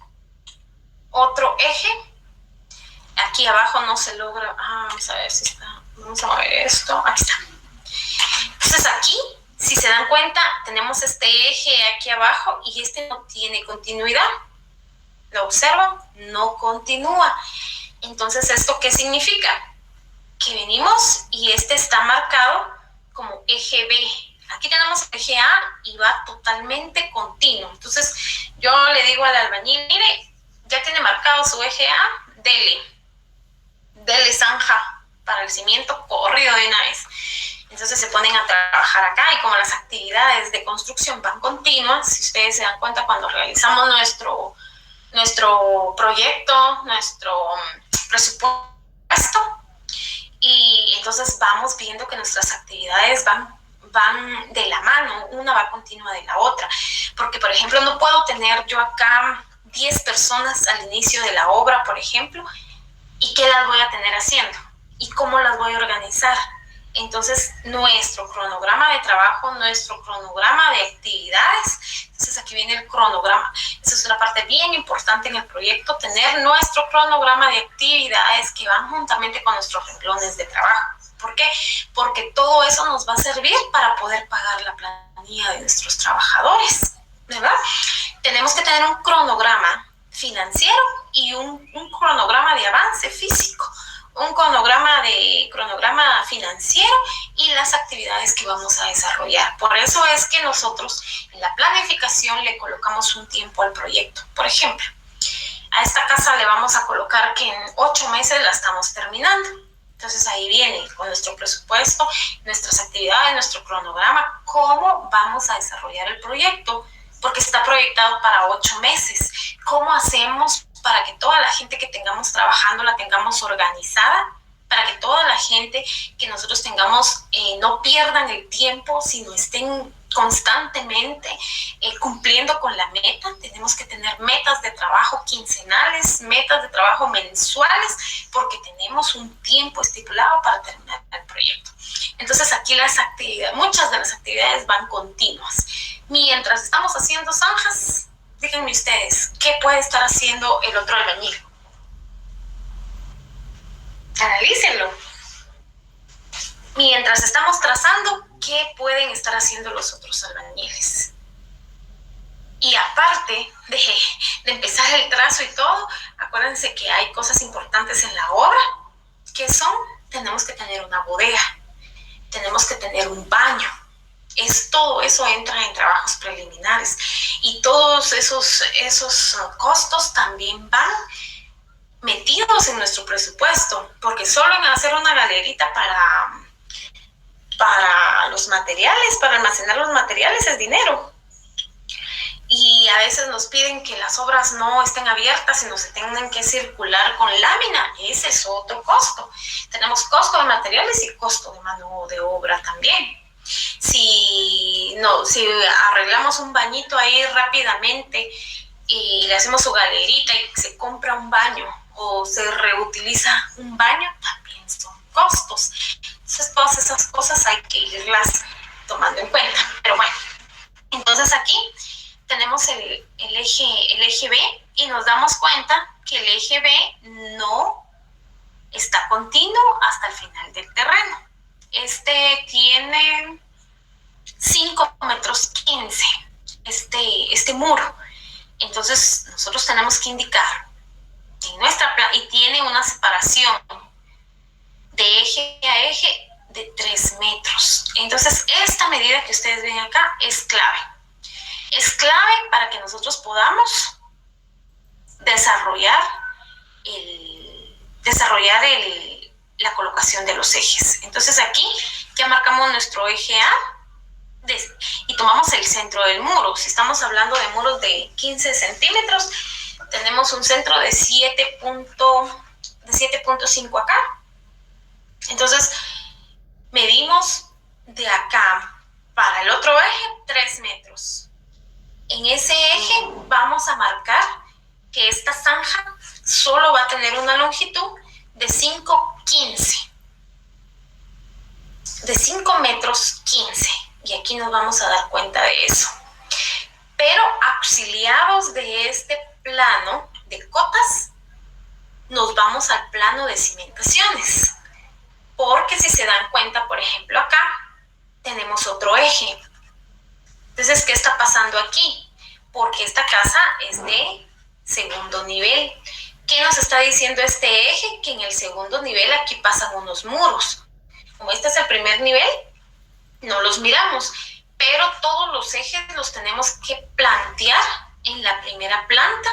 otro eje. Aquí abajo no se logra. Vamos a ver si está. Vamos a mover esto. Aquí está. Entonces aquí, si se dan cuenta, tenemos este eje aquí abajo y este no tiene continuidad. ¿Lo observan? No continúa. Entonces, ¿esto qué significa? Que venimos y este está marcado como eje B. Aquí tenemos el eje A y va totalmente continuo. Entonces, yo le digo al albañil, mire, ya tiene marcado su eje A, dele zanja para el cimiento corrido de una vez. Entonces se ponen a trabajar acá y como las actividades de construcción van continuas, si ustedes se dan cuenta cuando realizamos nuestro proyecto, nuestro presupuesto, y entonces vamos viendo que nuestras actividades van de la mano, una va continua de la otra, porque por ejemplo no puedo tener yo acá 10 personas al inicio de la obra, por ejemplo, y qué las voy a tener haciendo y cómo las voy a organizar. Entonces, nuestro cronograma de trabajo, nuestro cronograma de actividades, entonces aquí viene el cronograma. Esa es una parte bien importante en el proyecto, tener nuestro cronograma de actividades que van juntamente con nuestros renglones de trabajo. ¿Por qué? Porque todo eso nos va a servir para poder pagar la planilla de nuestros trabajadores, ¿verdad? Tenemos que tener un cronograma financiero y un cronograma de avance físico. Un cronograma financiero y las actividades que vamos a desarrollar. Por eso es que nosotros en la planificación le colocamos un tiempo al proyecto. Por ejemplo, a esta casa le vamos a colocar que en 8 meses la estamos terminando. Entonces ahí viene con nuestro presupuesto, nuestras actividades, nuestro cronograma, cómo vamos a desarrollar el proyecto, porque está proyectado para 8 meses. ¿Cómo hacemos para que toda la gente que tengamos trabajando la tengamos organizada, para que toda la gente que nosotros tengamos no pierdan el tiempo, sino estén constantemente cumpliendo con la meta? Tenemos que tener metas de trabajo quincenales, metas de trabajo mensuales, porque tenemos un tiempo estipulado para terminar el proyecto. Entonces aquí muchas de las actividades van continuas. Mientras estamos haciendo zanjas, díganme ustedes, ¿qué puede estar haciendo el otro albañil? Analícenlo. Mientras estamos trazando, ¿qué pueden estar haciendo los otros albañiles? Y aparte de empezar el trazo y todo, acuérdense que hay cosas importantes en la obra. ¿Qué son? Tenemos que tener una bodega, tenemos que tener un baño. Todo eso entra en trabajos preliminares y todos esos costos también van metidos en nuestro presupuesto, porque solo en hacer una galerita para los materiales, para almacenar los materiales es dinero. Y a veces nos piden que las obras no estén abiertas, sino se tengan que circular con lámina. Ese es otro costo. Tenemos costo de materiales y costo de mano de obra también. Si arreglamos un bañito ahí rápidamente y le hacemos su galerita y se compra un baño o se reutiliza un baño, también son costos. Entonces todas esas cosas hay que irlas tomando en cuenta. Pero bueno, entonces aquí tenemos el eje B y nos damos cuenta que el eje B no está continuo hasta el final del terreno. Este tiene 5,15 metros este muro. Entonces nosotros tenemos que indicar en nuestra plan, y tiene una separación de eje a eje de 3 metros. Entonces esta medida que ustedes ven acá es clave. Es clave para que nosotros podamos desarrollar la colocación de los ejes. Entonces aquí ya marcamos nuestro eje A y tomamos el centro del muro. Si estamos hablando de muros de 15 centímetros, tenemos un centro de 7.5 acá. Entonces medimos de acá para el otro eje 3 metros. En ese eje vamos a marcar que esta zanja solo va a tener una longitud de 5,15. De 5 metros 15. Y aquí nos vamos a dar cuenta de eso. Pero auxiliados de este plano de cotas, nos vamos al plano de cimentaciones. Porque si se dan cuenta, por ejemplo, acá tenemos otro eje. Entonces, ¿qué está pasando aquí? Porque esta casa es de segundo nivel. ¿Qué nos está diciendo este eje? Que en el segundo nivel aquí pasan unos muros. Como este es el primer nivel, no los miramos, pero todos los ejes los tenemos que plantear en la primera planta,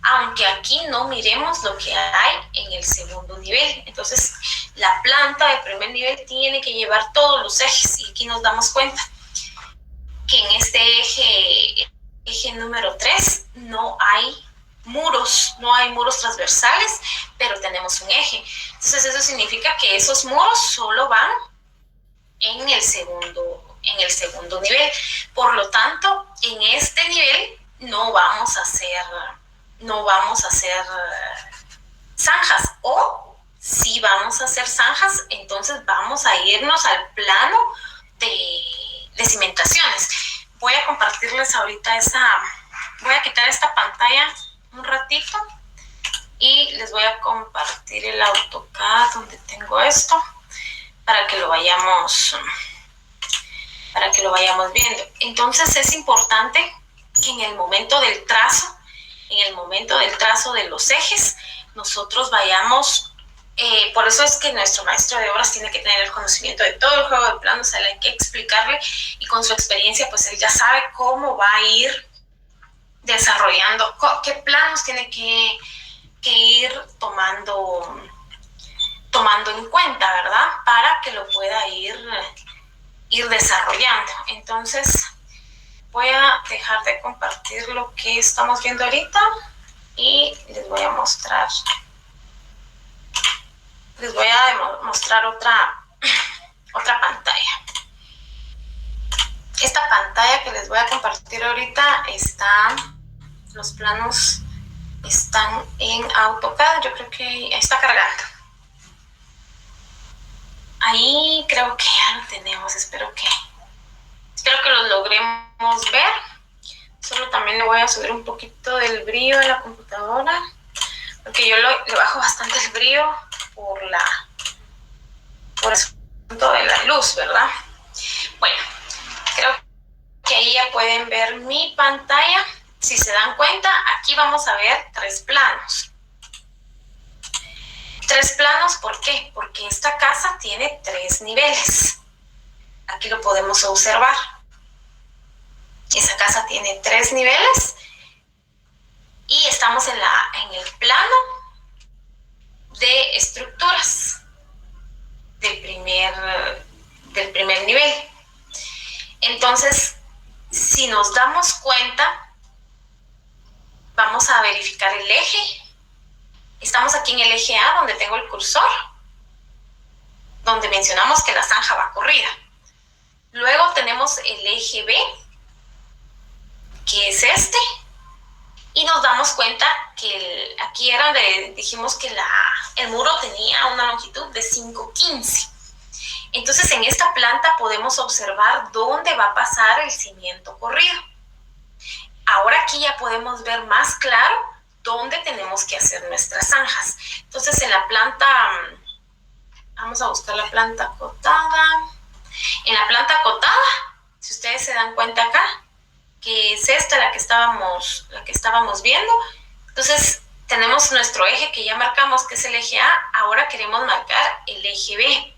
aunque aquí no miremos lo que hay en el segundo nivel. Entonces, la planta del primer nivel tiene que llevar todos los ejes, y aquí nos damos cuenta que en este eje número 3, no hay muros transversales, pero tenemos un eje. Entonces eso significa que esos muros solo van en el segundo nivel. Por lo tanto, en este nivel no vamos a hacer zanjas, o si vamos a hacer zanjas, entonces vamos a irnos al plano de cimentaciones. Voy a compartirles ahorita voy a quitar esta pantalla un ratito y les voy a compartir el AutoCAD donde tengo esto para que lo vayamos viendo. Entonces es importante que en el momento del trazo de los ejes, nosotros vayamos. Por eso es que nuestro maestro de obras tiene que tener el conocimiento de todo el juego de planos. O sea, hay que explicarle, y con su experiencia pues él ya sabe cómo va a ir desarrollando, qué planos tiene que ir tomando en cuenta, ¿verdad? Para que lo pueda ir desarrollando. Entonces voy a dejar de compartir lo que estamos viendo ahorita y les voy a mostrar otra pantalla. Esta pantalla que les voy a compartir ahorita los planos están en AutoCAD. Yo creo que ahí está cargando. Ahí creo que ya lo tenemos. Espero que lo logremos ver. Solo también le voy a subir un poquito del brillo de la computadora, porque yo le bajo bastante el brillo por el asunto de la luz, ¿verdad? Bueno, creo que ahí ya pueden ver mi pantalla. Si se dan cuenta, aquí vamos a ver 3 planos. 3 planos, ¿por qué? Porque esta casa tiene 3 niveles. Aquí lo podemos observar. Esa casa tiene 3 niveles y estamos en el plano de estructuras del primer nivel. Entonces, si nos damos cuenta, vamos a verificar el eje. Estamos aquí en el eje A, donde tengo el cursor, donde mencionamos que la zanja va corrida. Luego tenemos el eje B, que es este, y nos damos cuenta que aquí era donde dijimos que el muro tenía una longitud de 5,15. Entonces, en esta planta podemos observar dónde va a pasar el cimiento corrido. Ahora aquí ya podemos ver más claro dónde tenemos que hacer nuestras zanjas. Entonces, en la planta, vamos a buscar la planta acotada. En la planta acotada, si ustedes se dan cuenta acá, que es esta la que estábamos viendo. Entonces, tenemos nuestro eje que ya marcamos, que es el eje A. Ahora queremos marcar el eje B.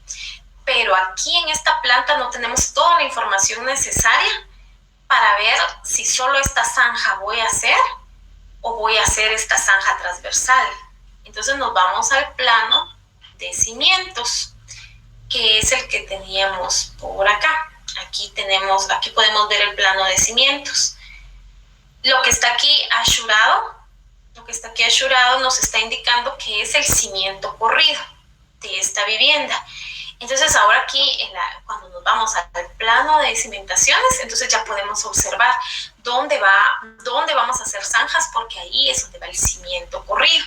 Pero aquí en esta planta no tenemos toda la información necesaria para ver si solo esta zanja voy a hacer o voy a hacer esta zanja transversal. Entonces nos vamos al plano de cimientos, que es el que teníamos por acá. Aquí podemos ver el plano de cimientos. Lo que está aquí ashurado nos está indicando que es el cimiento corrido de esta vivienda. Entonces ahora aquí, cuando nos vamos al plano de cimentaciones, entonces ya podemos observar dónde vamos a hacer zanjas, porque ahí es donde va el cimiento corrido.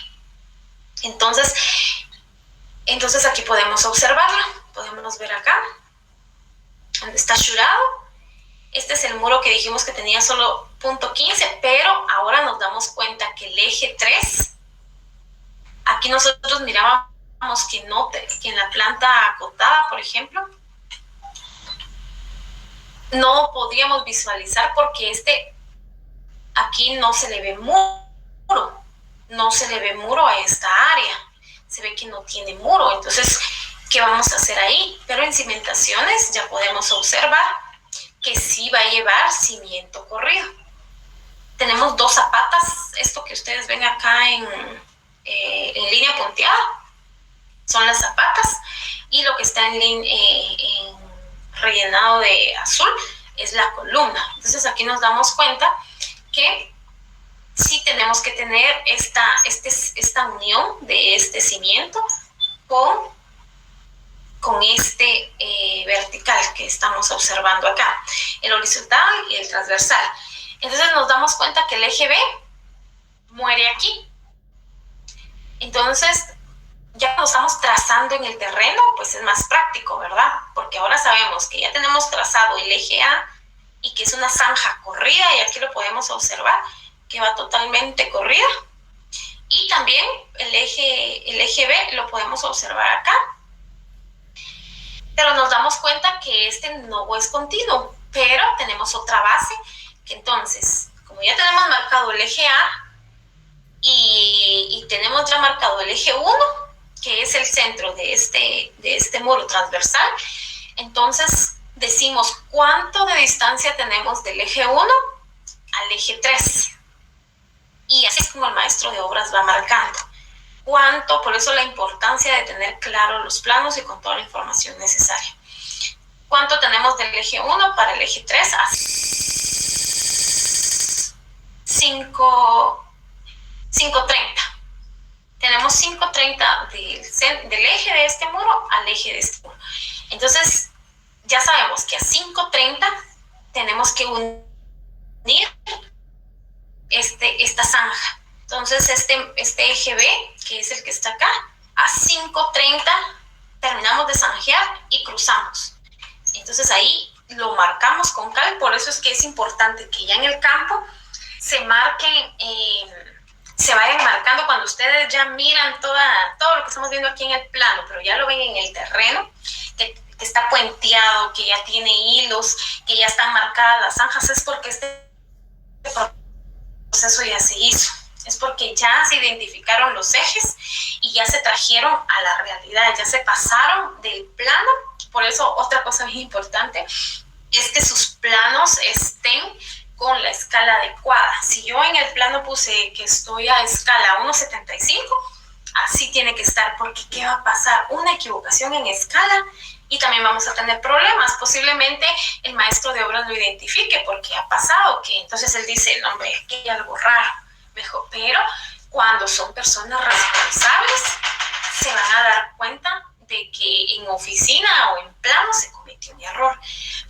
Entonces aquí podemos observarlo, podemos ver acá, donde está shurado. Este es el muro que dijimos que tenía solo 0.15, pero ahora nos damos cuenta que el eje 3, aquí nosotros mirábamos que en la planta acotada, por ejemplo, no podíamos visualizar porque aquí no se le ve muro, no se le ve muro a esta área, se ve que no tiene muro. Entonces, ¿qué vamos a hacer ahí? Pero en cimentaciones ya podemos observar que sí va a llevar cimiento corrido. Tenemos 2 zapatas, esto que ustedes ven acá en línea punteada son las zapatas, y lo que está en rellenado de azul es la columna. Entonces aquí nos damos cuenta que sí tenemos que tener esta unión de este cimiento con este vertical que estamos observando acá, el horizontal y el transversal. Entonces nos damos cuenta que el eje B muere aquí. Entonces, ya cuando estamos trazando en el terreno, pues es más práctico, ¿verdad? Porque ahora sabemos que ya tenemos trazado el eje A y que es una zanja corrida, y aquí lo podemos observar, que va totalmente corrida. Y también el eje B lo podemos observar acá. Pero nos damos cuenta que este no es continuo, pero tenemos otra base, que entonces, como ya tenemos marcado el eje A y tenemos ya marcado el eje 1, que es el centro de este muro transversal, entonces decimos cuánto de distancia tenemos del eje 1 al eje 3. Y así es como el maestro de obras va marcando cuánto, por eso la importancia de tener claro los planos y con toda la información necesaria. ¿Cuánto tenemos del eje 1 para el eje 3? 530. Tenemos 530 del eje de este muro al eje de este muro. Entonces, ya sabemos que a 530 tenemos que unir esta zanja. Entonces, este eje B, que es el que está acá, a 530 terminamos de zanjear y cruzamos. Entonces, ahí lo marcamos con cal. Por eso es que es importante que ya en el campo se marquen, se vayan marcando cuando ustedes ya miran todo lo que estamos viendo aquí en el plano, pero ya lo ven en el terreno, que está puenteado, que ya tiene hilos, que ya están marcadas las zanjas. Es porque este proceso ya se hizo, es porque ya se identificaron los ejes y ya se trajeron a la realidad, ya se pasaron del plano. Por eso, otra cosa bien importante es que sus planos estén con la escala adecuada. Si yo en el plano puse que estoy a escala 1.75, así tiene que estar, porque ¿qué va a pasar? Una equivocación en escala y también vamos a tener problemas. Posiblemente el maestro de obras lo identifique porque ha pasado, que entonces él dice, no, hombre, aquí hay algo raro. Mejor. Pero cuando son personas responsables, se van a dar cuenta de que en oficina o en plano se cometió un error.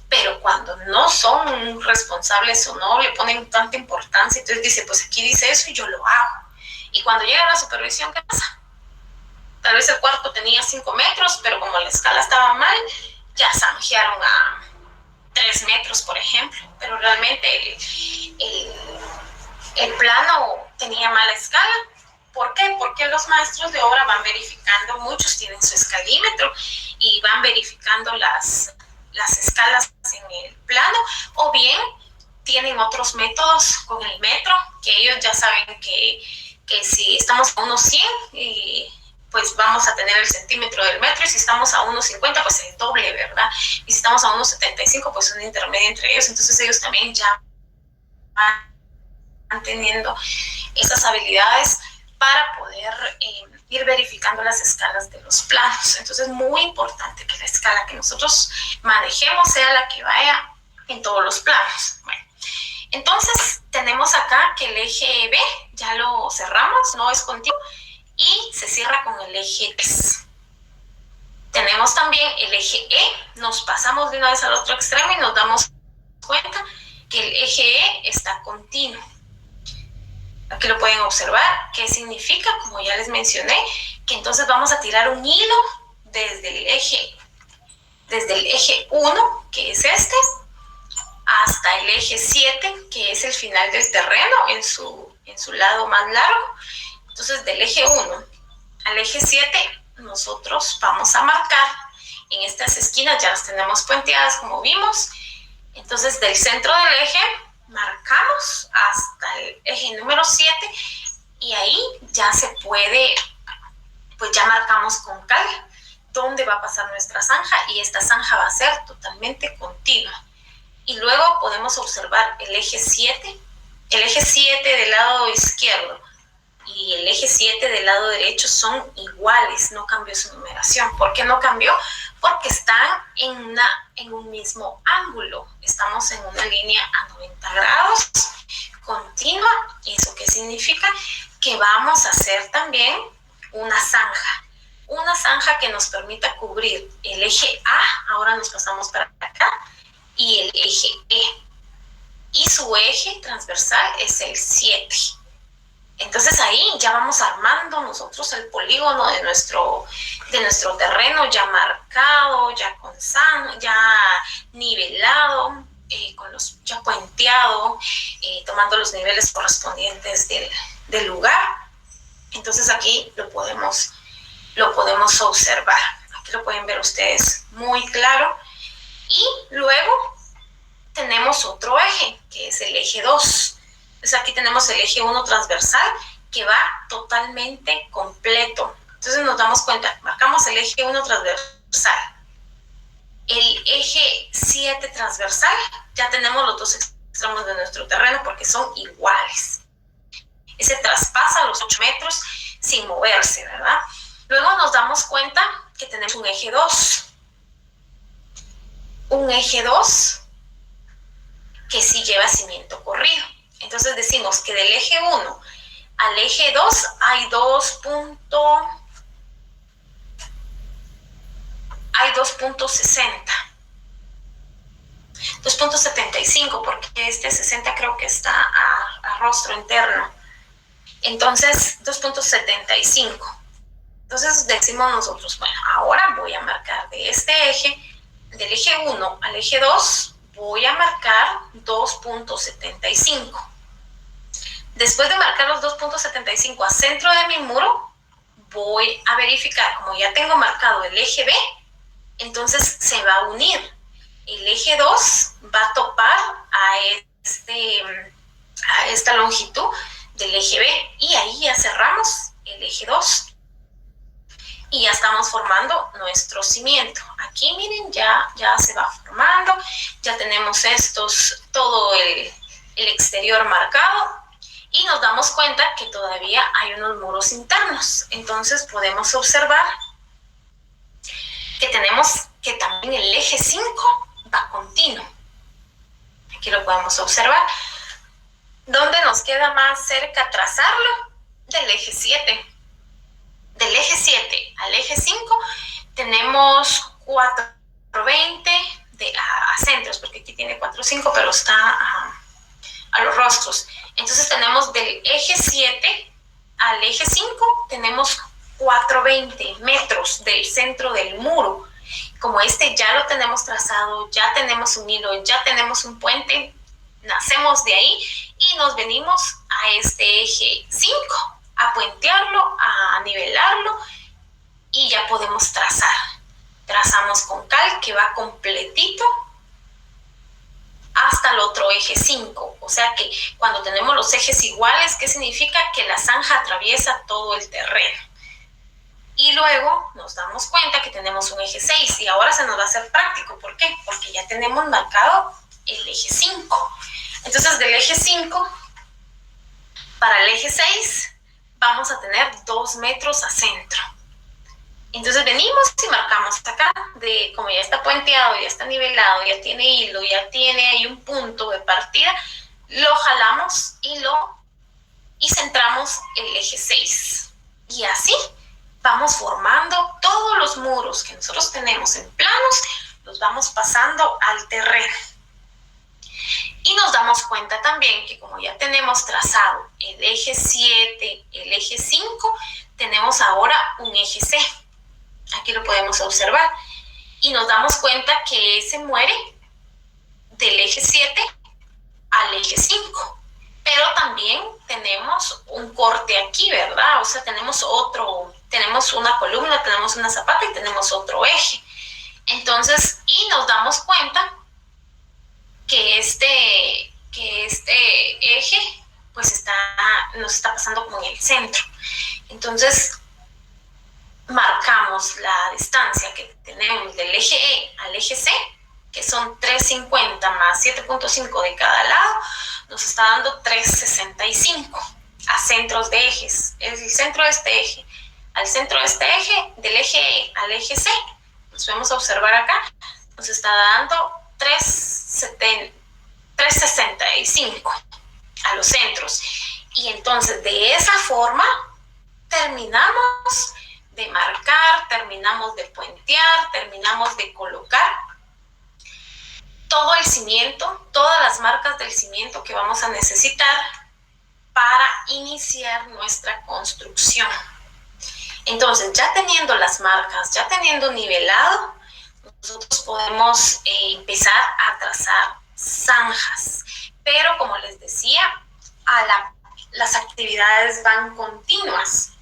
Pero cuando no son responsables o no le ponen tanta importancia, entonces dice, pues aquí dice eso y yo lo hago. Y cuando llega la supervisión, ¿qué pasa? Tal vez el cuarto tenía 5 metros, pero como la escala estaba mal, ya zanjearon a 3 metros, por ejemplo. Pero realmente el plano tenía mala escala. ¿Por qué? Porque los maestros de obra van verificando, muchos tienen su escalímetro y van verificando las escalas en el plano, o bien tienen otros métodos con el metro, que ellos ya saben que si estamos a 1.100, pues vamos a tener el centímetro del metro, y si estamos a 1.50, pues el doble, ¿verdad? Y si estamos a 1.75, pues un intermedio entre ellos. Entonces ellos también ya van teniendo esas habilidades para poder ir verificando las escalas de los planos. Entonces es muy importante que la escala que nosotros manejemos sea la que vaya en todos los planos. Bueno, entonces tenemos acá que el eje B ya lo cerramos, no es continuo, y se cierra con el eje 3. tenemos también el eje E, nos pasamos de una vez al otro extremo y nos damos cuenta que el eje E está continuo. Aquí lo pueden observar. ¿Qué significa? Como ya les mencioné, que entonces vamos a tirar un hilo desde el eje 1, que es este, hasta el eje 7, que es el final del terreno en su lado más largo. Entonces, del eje 1 al eje 7, nosotros vamos a marcar en estas esquinas, ya las tenemos puenteadas como vimos. Entonces, del centro del eje marcamos hasta el eje número 7 y ahí ya se puede, pues ya marcamos con cal dónde va a pasar nuestra zanja, y esta zanja va a ser totalmente continua. Y luego podemos observar el eje 7 del lado izquierdo y el eje 7 del lado derecho son iguales, no cambió su numeración. ¿Por qué no cambió? Porque están en un mismo ángulo. Estamos en una línea a 90 grados, continua. ¿Eso qué significa? Que vamos a hacer también una zanja que nos permita cubrir el eje A, ahora nos pasamos para acá, y el eje E. Y su eje transversal es el 7. Entonces ahí ya vamos armando nosotros el polígono de nuestro terreno ya marcado, ya con ya nivelado, ya puenteado, tomando los niveles correspondientes del lugar. Entonces aquí lo podemos observar. Aquí lo pueden ver ustedes muy claro. Y luego tenemos otro eje, que es el eje 2. Entonces aquí tenemos el eje 1 transversal, que va totalmente completo. Entonces nos damos cuenta, marcamos el eje 1 transversal. El eje 7 transversal, ya tenemos los dos extremos de nuestro terreno porque son iguales. Ese traspasa los 8 metros sin moverse, ¿verdad? Luego nos damos cuenta que tenemos un eje 2. Un eje 2 que sí lleva cimiento corrido. Entonces decimos que del eje 1 al eje 2 hay 2.60. 2.75, porque este 60 creo que está a rostro interno. Entonces, 2.75. Entonces decimos nosotros, bueno, ahora voy a marcar de este eje, del eje 1 al eje 2, voy a marcar 2.75. Después de marcar los 2.75 a centro de mi muro, voy a verificar, como ya tengo marcado el eje B, entonces se va a unir. El eje 2 va a topar a esta longitud del eje B y ahí ya cerramos el eje 2. Y ya estamos formando nuestro cimiento. Aquí miren, ya se va formando, ya tenemos todo el exterior marcado y nos damos cuenta que todavía hay unos muros internos. Entonces podemos observar que tenemos que también el eje 5 va continuo. Aquí lo podemos observar. ¿Dónde nos queda más cerca trazarlo? Del eje 7. Del eje 7 al eje 5 tenemos 420 a centros, porque aquí tiene 4.5, pero está a los rostros. Entonces tenemos del eje 7 al eje 5, tenemos 420 metros del centro del muro. Como este ya lo tenemos trazado, ya tenemos un hilo, ya tenemos un puente, nacemos de ahí y nos venimos a este eje 5, a puentearlo, a nivelarlo y ya podemos trazar. Trazamos con cal que va completito hasta el otro eje 5. O sea que cuando tenemos los ejes iguales, ¿qué significa? Que la zanja atraviesa todo el terreno. Y luego nos damos cuenta que tenemos un eje 6 y ahora se nos va a hacer práctico. ¿Por qué? Porque ya tenemos marcado el eje 5. Entonces del eje 5 para el eje 6 vamos a tener 2 metros a centro. Entonces venimos y marcamos acá, como ya está puenteado, ya está nivelado, ya tiene hilo, ya tiene ahí un punto de partida, lo jalamos y centramos el eje 6. Y así vamos formando todos los muros que nosotros tenemos en planos, los vamos pasando al terreno. Y nos damos cuenta también que como ya tenemos trazado el eje 7, el eje 5, tenemos ahora un eje C. Aquí lo podemos observar. Y nos damos cuenta que se muere del eje 7 al eje 5. Pero también tenemos un corte aquí, ¿verdad? O sea, tenemos una columna, tenemos una zapata y tenemos otro eje. Entonces, y nos damos cuenta que este eje pues nos está pasando como en el centro. Entonces marcamos la distancia que tenemos del eje E al eje C, que son 350 más 7.5 de cada lado, nos está dando 365 a centros de ejes. Es el centro de este eje al centro de este eje, del eje E al eje C, nos podemos observar acá, nos está dando 365 a los centros. Y entonces de esa forma terminamos de marcar, terminamos de puentear, terminamos de colocar todo el cimiento, todas las marcas del cimiento que vamos a necesitar para iniciar nuestra construcción. Entonces, ya teniendo las marcas, ya teniendo nivelado, nosotros podemos empezar a trazar zanjas. Pero como les decía, las actividades van continuas.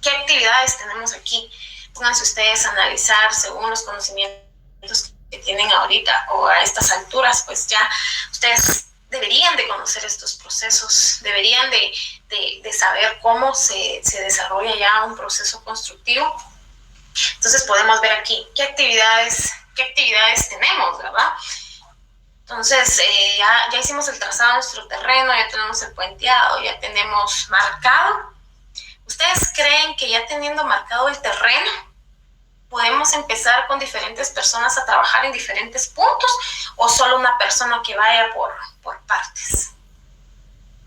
¿Qué actividades tenemos aquí? Pónganse ustedes a analizar según los conocimientos que tienen ahorita o a estas alturas, pues ya ustedes deberían de conocer estos procesos, deberían de saber cómo se desarrolla ya un proceso constructivo. Entonces podemos ver aquí qué actividades tenemos, ¿verdad? Entonces ya hicimos el trazado de nuestro terreno, ya tenemos el puenteado, ya tenemos marcado. ¿Ustedes creen que ya teniendo marcado el terreno podemos empezar con diferentes personas a trabajar en diferentes puntos o solo una persona que vaya por partes?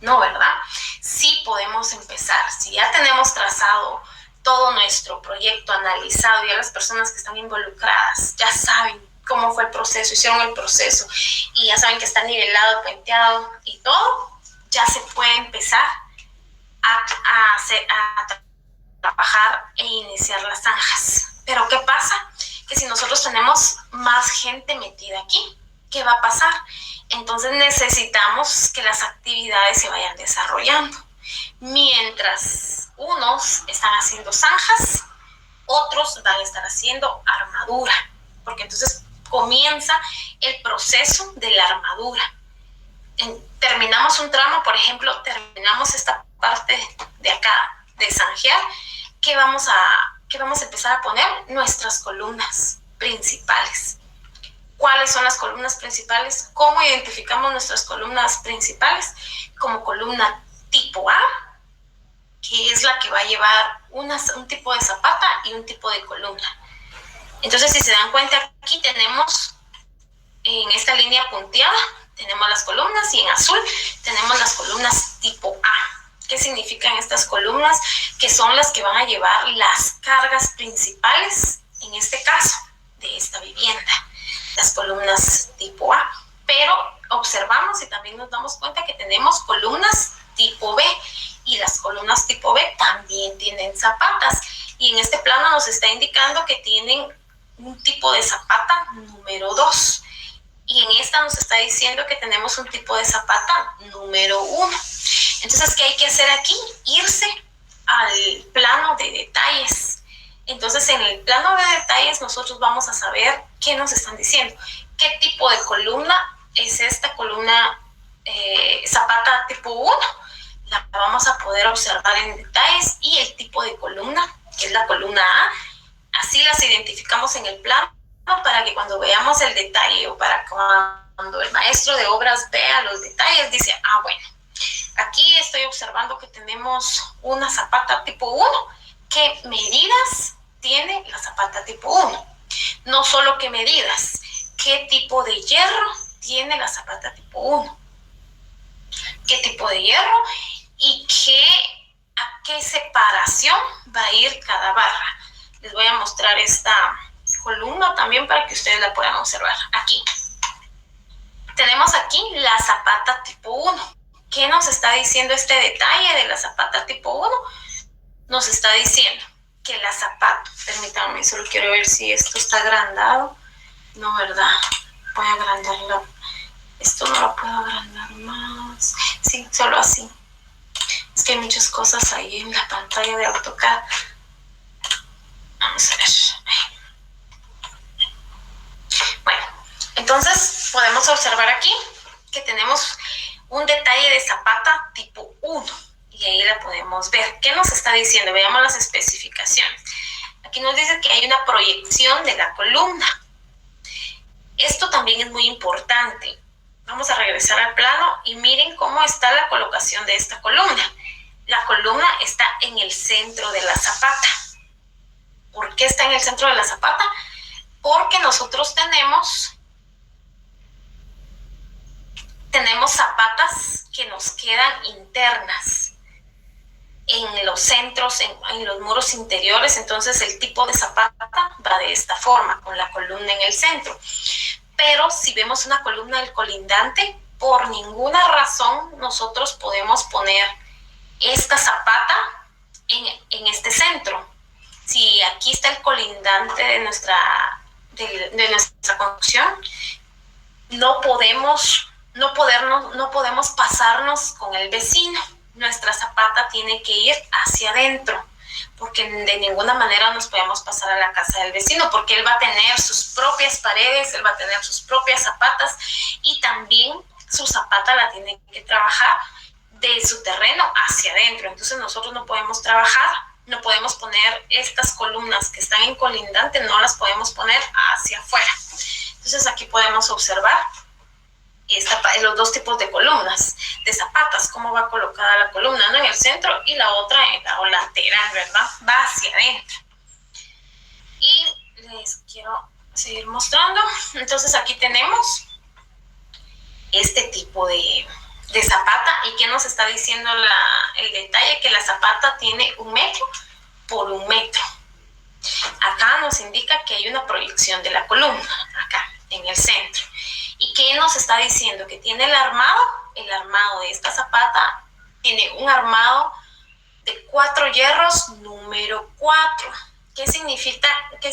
No, ¿verdad? Sí podemos empezar. Si ya tenemos trazado todo nuestro proyecto, analizado, ya las personas que están involucradas ya saben cómo fue el proceso, hicieron el proceso y ya saben que está nivelado, puenteado y todo, ya se puede empezar a trabajar e iniciar las zanjas. Pero ¿qué pasa? Que si nosotros tenemos más gente metida aquí, ¿qué va a pasar? Entonces necesitamos que las actividades se vayan desarrollando. Mientras unos están haciendo zanjas, otros van a estar haciendo armadura, porque entonces comienza el proceso de la armadura. Terminamos un tramo, por ejemplo, terminamos esta parte de acá de zanjear, que vamos a empezar a poner nuestras columnas principales. ¿Cuáles son las columnas principales? ¿Cómo identificamos nuestras columnas principales? Como columna tipo A, que es la que va a llevar un tipo de zapata y un tipo de columna. Entonces, si se dan cuenta, aquí tenemos en esta línea punteada, tenemos las columnas y en azul tenemos las columnas tipo A. ¿Qué significan estas columnas? Que son las que van a llevar las cargas principales, en este caso, de esta vivienda. Las columnas tipo A. Pero observamos y también nos damos cuenta que tenemos columnas tipo B. Y las columnas tipo B también tienen zapatas. Y en este plano nos está indicando que tienen un tipo de zapata número 2. Y en esta nos está diciendo que tenemos un tipo de zapata número 1. Entonces, ¿qué hay que hacer aquí? Irse al plano de detalles. Entonces, en el plano de detalles nosotros vamos a saber qué nos están diciendo. ¿Qué tipo de columna es esta columna zapata tipo 1? La vamos a poder observar en detalles y el tipo de columna, que es la columna A. Así las identificamos en el plano para que cuando veamos el detalle o para cuando el maestro de obras vea los detalles, dice, bueno, aquí estoy observando que tenemos una zapata tipo 1. ¿Qué medidas tiene la zapata tipo 1? No solo qué medidas, qué tipo de hierro tiene la zapata tipo 1. ¿Qué tipo de hierro? Y a qué separación va a ir cada barra. Les voy a mostrar esta columna también para que ustedes la puedan observar. Aquí tenemos aquí la zapata tipo 1. ¿Qué nos está diciendo este detalle de la zapata tipo 1? Nos está diciendo que la zapata, permítanme, solo quiero ver si esto está agrandado. No, ¿verdad? Voy a agrandarlo. Esto no lo puedo agrandar más. Sí, solo así. Es que hay muchas cosas ahí en la pantalla de AutoCAD. Vamos a ver. Bueno, entonces podemos observar aquí que tenemos un detalle de zapata tipo 1 y ahí la podemos ver. ¿Qué nos está diciendo? Veamos las especificaciones. Aquí nos dice que hay una proyección de la columna. Esto también es muy importante. Vamos a regresar al plano y miren cómo está la colocación de esta columna. La columna está en el centro de la zapata. ¿Por qué está en el centro de la zapata? Porque nosotros tenemos zapatas que nos quedan internas en los centros, en los muros interiores. Entonces el tipo de zapata va de esta forma, con la columna en el centro. Pero si vemos una columna del colindante, por ninguna razón nosotros podemos poner esta zapata en este centro. Si aquí está el colindante de nuestra construcción, no podemos pasarnos con el vecino. Nuestra zapata tiene que ir hacia adentro, porque de ninguna manera nos podemos pasar a la casa del vecino, porque él va a tener sus propias paredes, él va a tener sus propias zapatas y también su zapata la tiene que trabajar de su terreno hacia adentro. Entonces nosotros no podemos trabajar, no podemos poner estas columnas que están en colindante, no las podemos poner hacia afuera. Entonces aquí podemos observar los dos tipos de columnas, de zapatas, cómo va colocada la columna, ¿no? En el centro y la otra en la lateral, ¿verdad? Va hacia adentro. Y les quiero seguir mostrando. Entonces aquí tenemos este tipo de zapata. ¿Y qué nos está diciendo el detalle? Que la zapata tiene 1 metro por 1 metro. Acá nos indica que hay una proyección de la columna, acá en el centro. ¿Y qué nos está diciendo? Que tiene el armado de esta zapata tiene un armado de 4 hierros número 4. ¿Qué significa? Nos está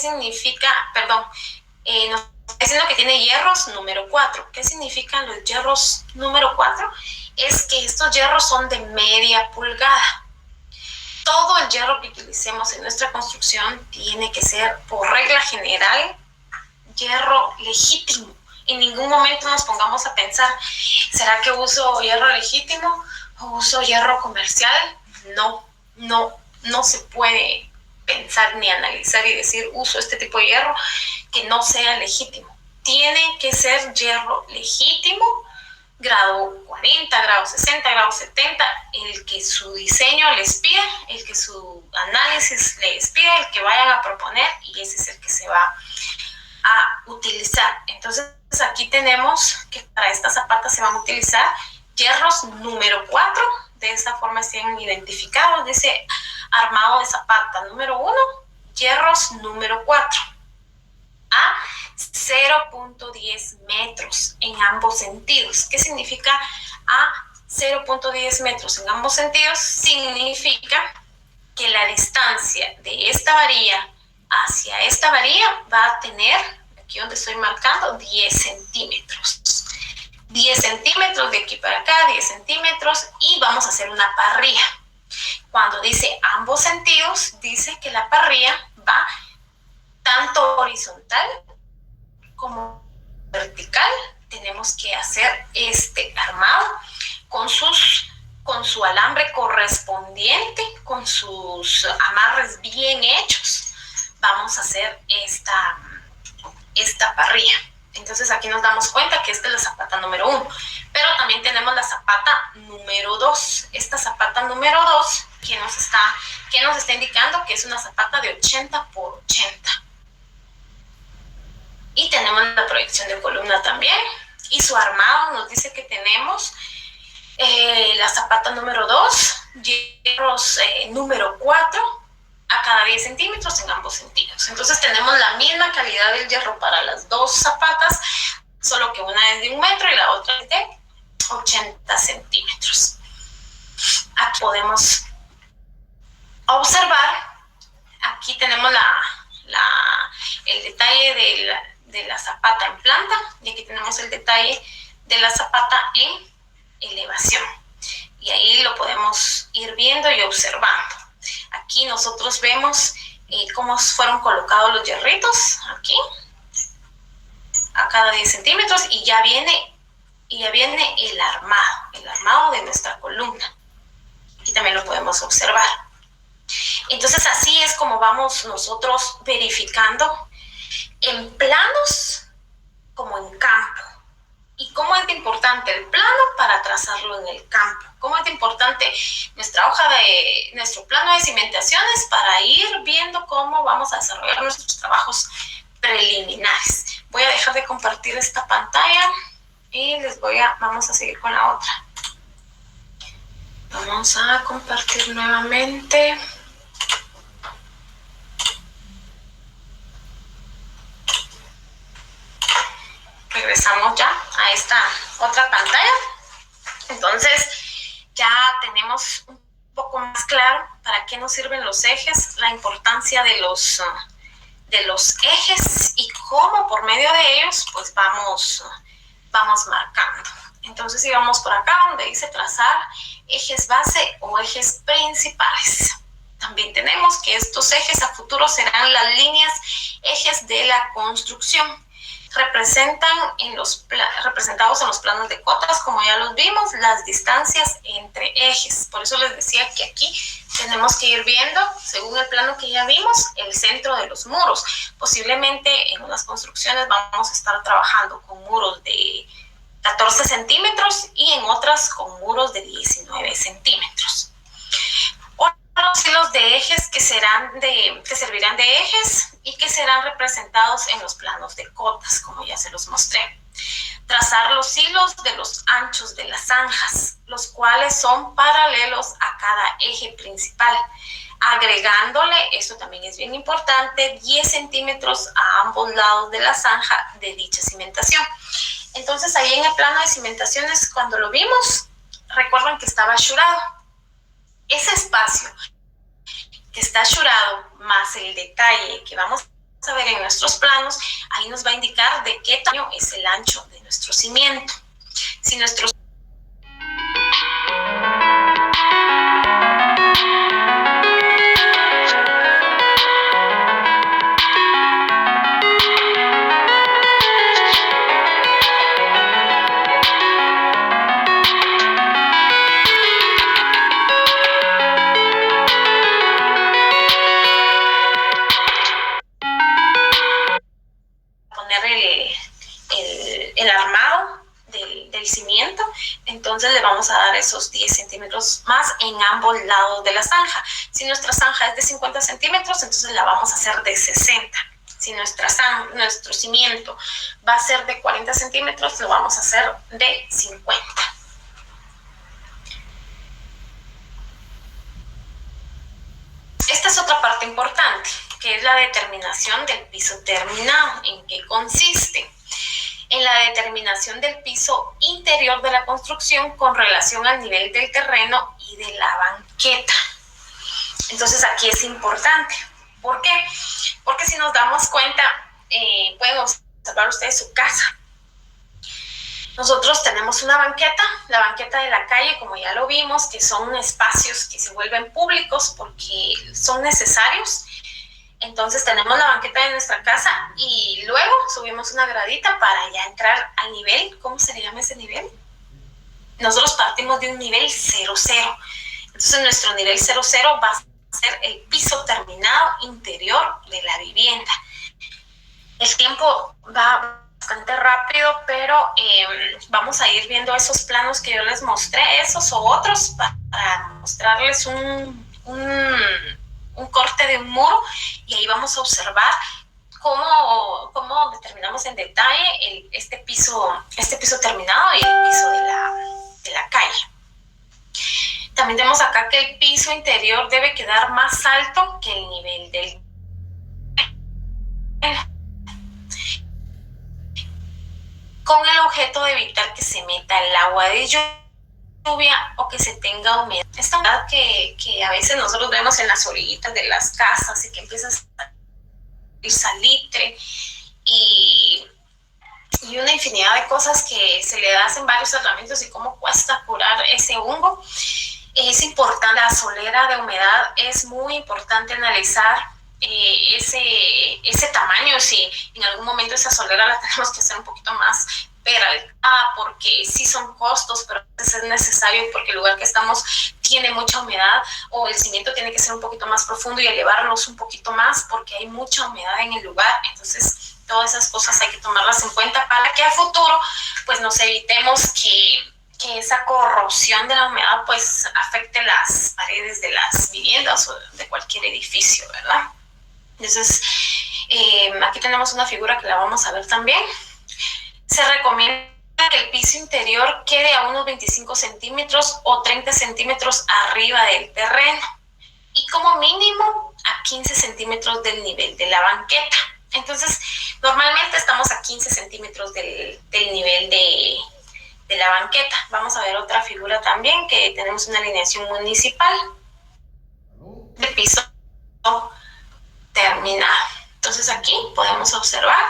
diciendo que tiene hierros número 4. ¿Qué significan los hierros número 4? Es que estos hierros son de media pulgada. Todo el hierro que utilicemos en nuestra construcción tiene que ser, por regla general, hierro legítimo. En ningún momento nos pongamos a pensar, ¿será que uso hierro legítimo o uso hierro comercial? No se puede pensar ni analizar y decir uso este tipo de hierro que no sea legítimo. Tiene que ser hierro legítimo, grado 40, grado 60, grado 70, el que su diseño les pida, el que su análisis les pida, el que vayan a proponer, y ese es el que se va a utilizar. Entonces aquí tenemos que para estas zapatas se van a utilizar hierros número 4, de esta forma están identificados. Dice armado de zapata número 1, hierros número 4, a 0.10 metros en ambos sentidos. ¿Qué significa a 0.10 metros en ambos sentidos? Significa que la distancia de esta varilla hacia esta varilla va a tener, aquí donde estoy marcando, 10 centímetros. 10 centímetros de aquí para acá, 10 centímetros, y vamos a hacer una parrilla. Cuando dice ambos sentidos, dice que la parrilla va tanto horizontal como vertical. Tenemos que hacer este armado con su alambre correspondiente, con sus amarres bien hechos. Vamos a hacer esta parrilla. Entonces aquí nos damos cuenta que esta es la zapata número 1, pero también tenemos la zapata número 2. Esta zapata número 2 que nos está indicando que es una zapata de 80 por 80. Y tenemos la proyección de columna también, y su armado nos dice que tenemos la zapata número 2 hierros número 4 a cada 10 centímetros en ambos sentidos. Entonces tenemos la misma calidad del hierro para las dos zapatas, solo que una es de 1 metro y la otra es de 80 centímetros. Aquí podemos observar, aquí tenemos el detalle de la zapata en planta y aquí tenemos el detalle de la zapata en elevación. Y ahí lo podemos ir viendo y observando. Aquí nosotros vemos cómo fueron colocados los hierritos, aquí, a cada 10 centímetros, y ya viene el armado de nuestra columna. Aquí también lo podemos observar. Entonces así es como vamos nosotros verificando en planos como en campo. ¿Y cómo es de importante el plano para trazarlo en el campo? ¿Cómo es de importante nuestro plano de cimentaciones para ir viendo cómo vamos a desarrollar nuestros trabajos preliminares? Voy a dejar de compartir esta pantalla y vamos a seguir con la otra. Vamos a compartir nuevamente. Regresamos ya a esta otra pantalla. Entonces ya tenemos un poco más claro para qué nos sirven los ejes, la importancia de los ejes y cómo por medio de ellos pues vamos marcando. Entonces si vamos por acá donde dice trazar ejes base o ejes principales. También tenemos que estos ejes a futuro serán las líneas ejes de la construcción. Representados en los planos de cotas, como ya los vimos, las distancias entre ejes. Por eso les decía que aquí tenemos que ir viendo, según el plano que ya vimos, el centro de los muros. Posiblemente en unas construcciones vamos a estar trabajando con muros de 14 centímetros y en otras con muros de 19 centímetros. Los hilos de ejes que servirán de ejes y que serán representados en los planos de cotas, como ya se los mostré. Trazar los hilos de los anchos de las zanjas, los cuales son paralelos a cada eje principal, agregándole, esto también es bien importante, 10 centímetros a ambos lados de la zanja de dicha cimentación. Entonces ahí en el plano de cimentaciones, cuando lo vimos, recuerdan que estaba ashurado. Ese espacio que está ashurado más el detalle que vamos a ver en nuestros planos, ahí nos va a indicar de qué tamaño es el ancho de nuestro cimiento. Si nuestros el armado del cimiento, entonces le vamos a dar esos 10 centímetros más en ambos lados de la zanja. Si nuestra zanja es de 50 centímetros, entonces la vamos a hacer de 60. Si nuestro cimiento va a ser de 40 centímetros, lo vamos a hacer de 50. Esta es otra parte importante, que es la determinación del piso terminado. ¿En qué consiste? En la determinación del piso interior de la construcción con relación al nivel del terreno y de la banqueta. Entonces aquí es importante. ¿Por qué? Porque si nos damos cuenta, pueden observar ustedes su casa. Nosotros tenemos una banqueta, la banqueta de la calle, como ya lo vimos, que son espacios que se vuelven públicos porque son necesarios. Entonces tenemos la banqueta de nuestra casa y luego subimos una gradita para ya entrar al nivel. ¿Cómo se le llama ese nivel? Nosotros partimos de un nivel 0,0. Entonces nuestro nivel 0,0 va a ser el piso terminado interior de la vivienda. El tiempo va bastante rápido, pero vamos a ir viendo esos planos que yo les mostré, esos o otros, para mostrarles un corte de un muro, y ahí vamos a observar cómo determinamos en detalle este piso terminado y el piso de la calle. También tenemos acá que el piso interior debe quedar más alto que el nivel del con el objeto de evitar que se meta el agua de lluvia o que se tenga humedad. Esta humedad que a veces nosotros vemos en las orillitas de las casas y que empieza a salir salitre y una infinidad de cosas que se le hacen varios tratamientos y cómo cuesta curar ese hongo. Es importante, la solera de humedad es muy importante analizar ese tamaño, si en algún momento esa solera la tenemos que hacer un poquito más peraltada, porque sí son costos, pero es necesario porque el lugar que estamos tiene mucha humedad, o el cimiento tiene que ser un poquito más profundo y elevarnos un poquito más porque hay mucha humedad en el lugar. Entonces todas esas cosas hay que tomarlas en cuenta para que a futuro pues nos evitemos que esa corrosión de la humedad pues afecte las paredes de las viviendas o de cualquier edificio, ¿verdad? Entonces, aquí tenemos una figura que la vamos a ver también. Se recomienda que el piso interior quede a unos 25 centímetros o 30 centímetros arriba del terreno y como mínimo a 15 centímetros del nivel de la banqueta. Entonces, normalmente estamos a 15 centímetros del nivel de la banqueta. Vamos a ver otra figura también, que tenemos una alineación municipal de piso terminado. Entonces aquí podemos observar,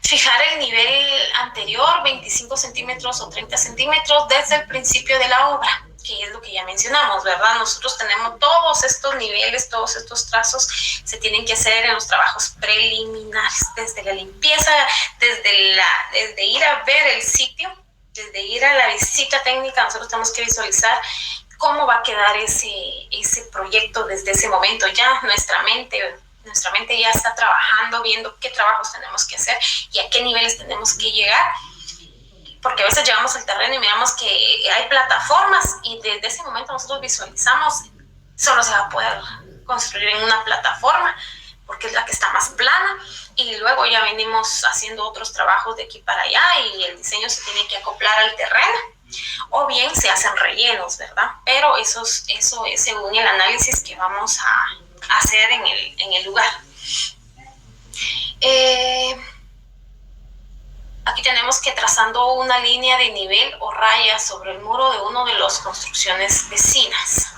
fijar el nivel anterior, 25 centímetros o 30 centímetros desde el principio de la obra, que es lo que ya mencionamos, ¿verdad? Nosotros tenemos todos estos niveles, todos estos trazos se tienen que hacer en los trabajos preliminares, desde la limpieza, desde ir a ver el sitio, desde ir a la visita técnica. Nosotros tenemos que visualizar cómo va a quedar ese proyecto desde ese momento. Ya nuestra mente ya está trabajando, viendo qué trabajos tenemos que hacer y a qué niveles tenemos que llegar, porque a veces llegamos al terreno y miramos que hay plataformas y desde ese momento nosotros visualizamos, solo se va a poder construir en una plataforma porque es la que está más plana, y luego ya venimos haciendo otros trabajos de aquí para allá y el diseño se tiene que acoplar al terreno, o bien se hacen rellenos, ¿verdad? Pero eso es según el análisis que vamos a hacer en el lugar. Aquí tenemos que trazando una línea de nivel o raya sobre el muro de una de las construcciones vecinas.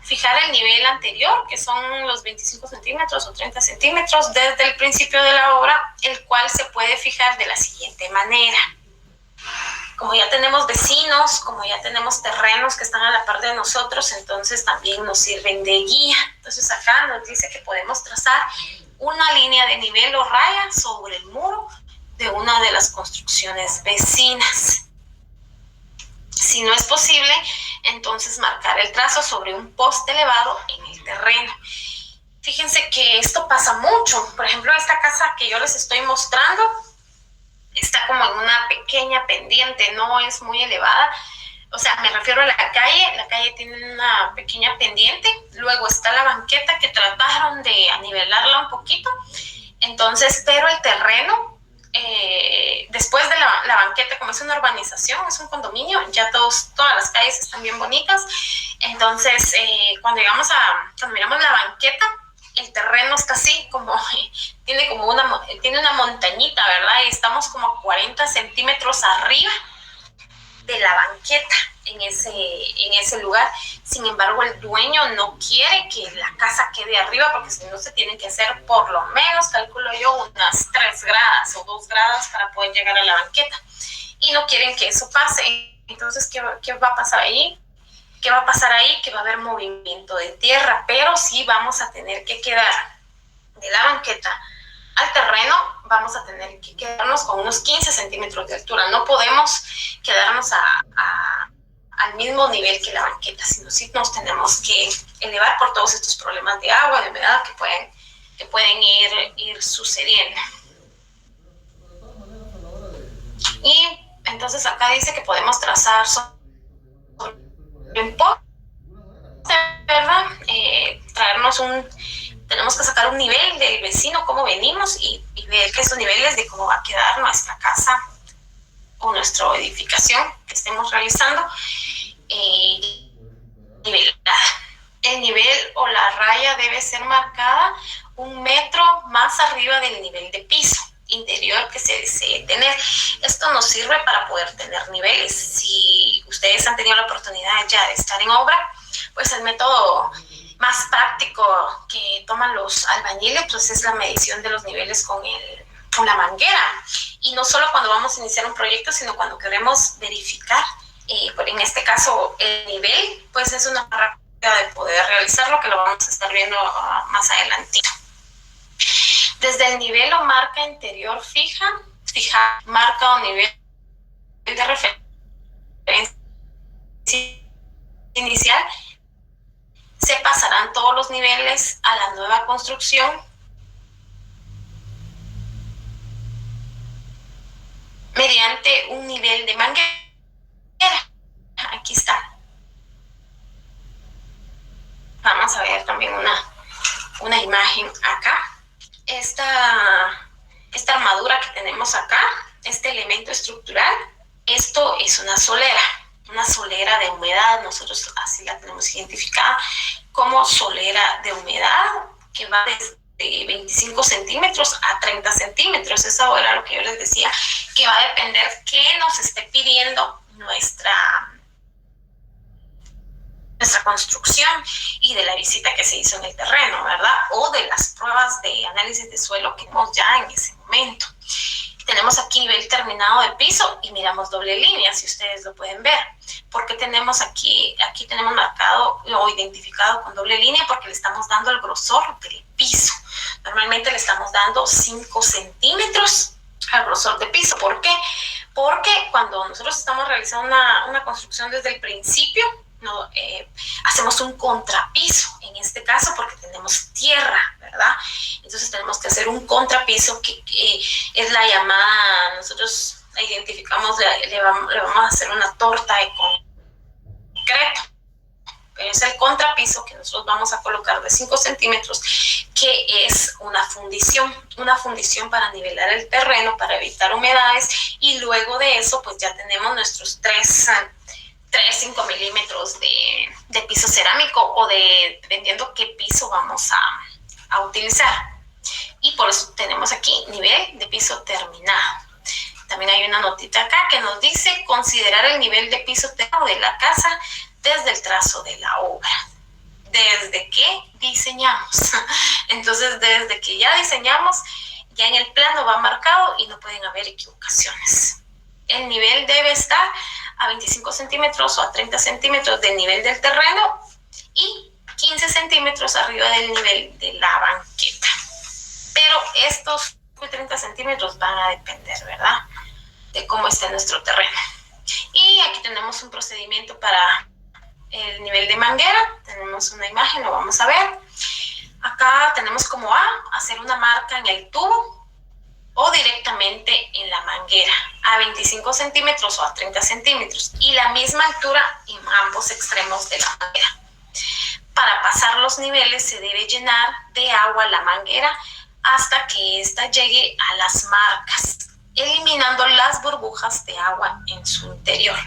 Fijar el nivel anterior, que son los 25 centímetros o 30 centímetros desde el principio de la obra, el cual se puede fijar de la siguiente manera. Como ya tenemos vecinos, como ya tenemos terrenos que están a la par de nosotros, entonces también nos sirven de guía. Entonces acá nos dice que podemos trazar una línea de nivel o raya sobre el muro de una de las construcciones vecinas. Si no es posible, entonces marcar el trazo sobre un poste elevado en el terreno. Fíjense que esto pasa mucho. Por ejemplo, esta casa que yo les estoy mostrando está como en una pequeña pendiente, no es muy elevada. O sea, me refiero a la calle tiene una pequeña pendiente, luego está la banqueta que trataron de anivelarla un poquito, entonces, pero el terreno, después de la banqueta, como es una urbanización, es un condominio, ya todas las calles están bien bonitas, entonces cuando miramos la banqueta, el terreno está así como, tiene una montañita, ¿verdad? Y estamos como a 40 centímetros arriba de la banqueta en ese lugar. Sin embargo, el dueño no quiere que la casa quede arriba, porque si no se tienen que hacer por lo menos, calculo yo, unas 3 gradas o 2 gradas para poder llegar a la banqueta. Y no quieren que eso pase. Entonces, ¿qué va a pasar ahí? ¿Qué va a pasar ahí? Que va a haber movimiento de tierra, pero sí vamos a tener que quedar de la banqueta al terreno, vamos a tener que quedarnos con unos 15 centímetros de altura. No podemos quedarnos al mismo nivel que la banqueta, sino sí nos tenemos que elevar por todos estos problemas de agua, de humedad que pueden ir sucediendo. Y entonces acá dice que podemos trazar un poste, ¿verdad? Tenemos que sacar un nivel del vecino, cómo venimos, y ver que esos niveles de cómo va a quedar nuestra casa o nuestra edificación que estemos realizando. nivelada. El nivel o la raya debe ser marcada 1 metro más arriba del nivel de piso interior que se desee tener. Esto nos sirve para poder tener niveles. Si ustedes han tenido la oportunidad ya de estar en obra, pues el método más práctico que toman los albañiles pues es la medición de los niveles con la manguera. Y no solo cuando vamos a iniciar un proyecto, sino cuando queremos verificar, en este caso, el nivel, pues es una rápida de poder realizarlo, que lo vamos a estar viendo más adelantito. Desde el nivel o marca interior fija, marca o nivel de referencia inicial, se pasarán todos los niveles a la nueva construcción mediante un nivel de manguera. Aquí está. Vamos a ver también una imagen acá. Esta armadura que tenemos acá, este elemento estructural, esto es una solera de humedad. Nosotros así la tenemos identificada como solera de humedad, que va desde 25 centímetros a 30 centímetros. Eso era lo que yo les decía, que va a depender qué nos esté pidiendo nuestra construcción y de la visita que se hizo en el terreno, ¿verdad? O de las pruebas de análisis de suelo que tenemos ya en ese momento. Tenemos aquí nivel terminado de piso y miramos doble línea, si ustedes lo pueden ver. ¿Por qué tenemos aquí tenemos marcado o identificado con doble línea? Porque le estamos dando el grosor del piso. Normalmente le estamos dando 5 centímetros al grosor de piso. ¿Por qué? Porque cuando nosotros estamos realizando una construcción desde el principio, no, hacemos un contrapiso, en este caso porque tenemos tierra, ¿verdad? Entonces tenemos que hacer un contrapiso que es la llamada, nosotros la identificamos, le vamos a hacer una torta de concreto, pero es el contrapiso que nosotros vamos a colocar de 5 centímetros, que es una fundición para nivelar el terreno, para evitar humedades, y luego de eso pues ya tenemos nuestros 5 milímetros de piso cerámico o dependiendo qué piso vamos a utilizar. Y por eso tenemos aquí nivel de piso terminado. También hay una notita acá que nos dice considerar el nivel de piso terminado de la casa desde el trazo de la obra. Desde que diseñamos. Entonces, desde que ya diseñamos, ya en el plano va marcado y no pueden haber equivocaciones. El nivel debe estar a 25 centímetros o a 30 centímetros del nivel del terreno y 15 centímetros arriba del nivel de la banqueta. Pero estos 30 centímetros van a depender, ¿verdad?, de cómo esté nuestro terreno. Y aquí tenemos un procedimiento para el nivel de manguera. Tenemos una imagen, lo vamos a ver. Acá tenemos como hacer una marca en el tubo o directamente en la manguera a 25 centímetros o a 30 centímetros y la misma altura en ambos extremos de la manguera. Para pasar los niveles se debe llenar de agua la manguera hasta que ésta llegue a las marcas, eliminando las burbujas de agua en su interior.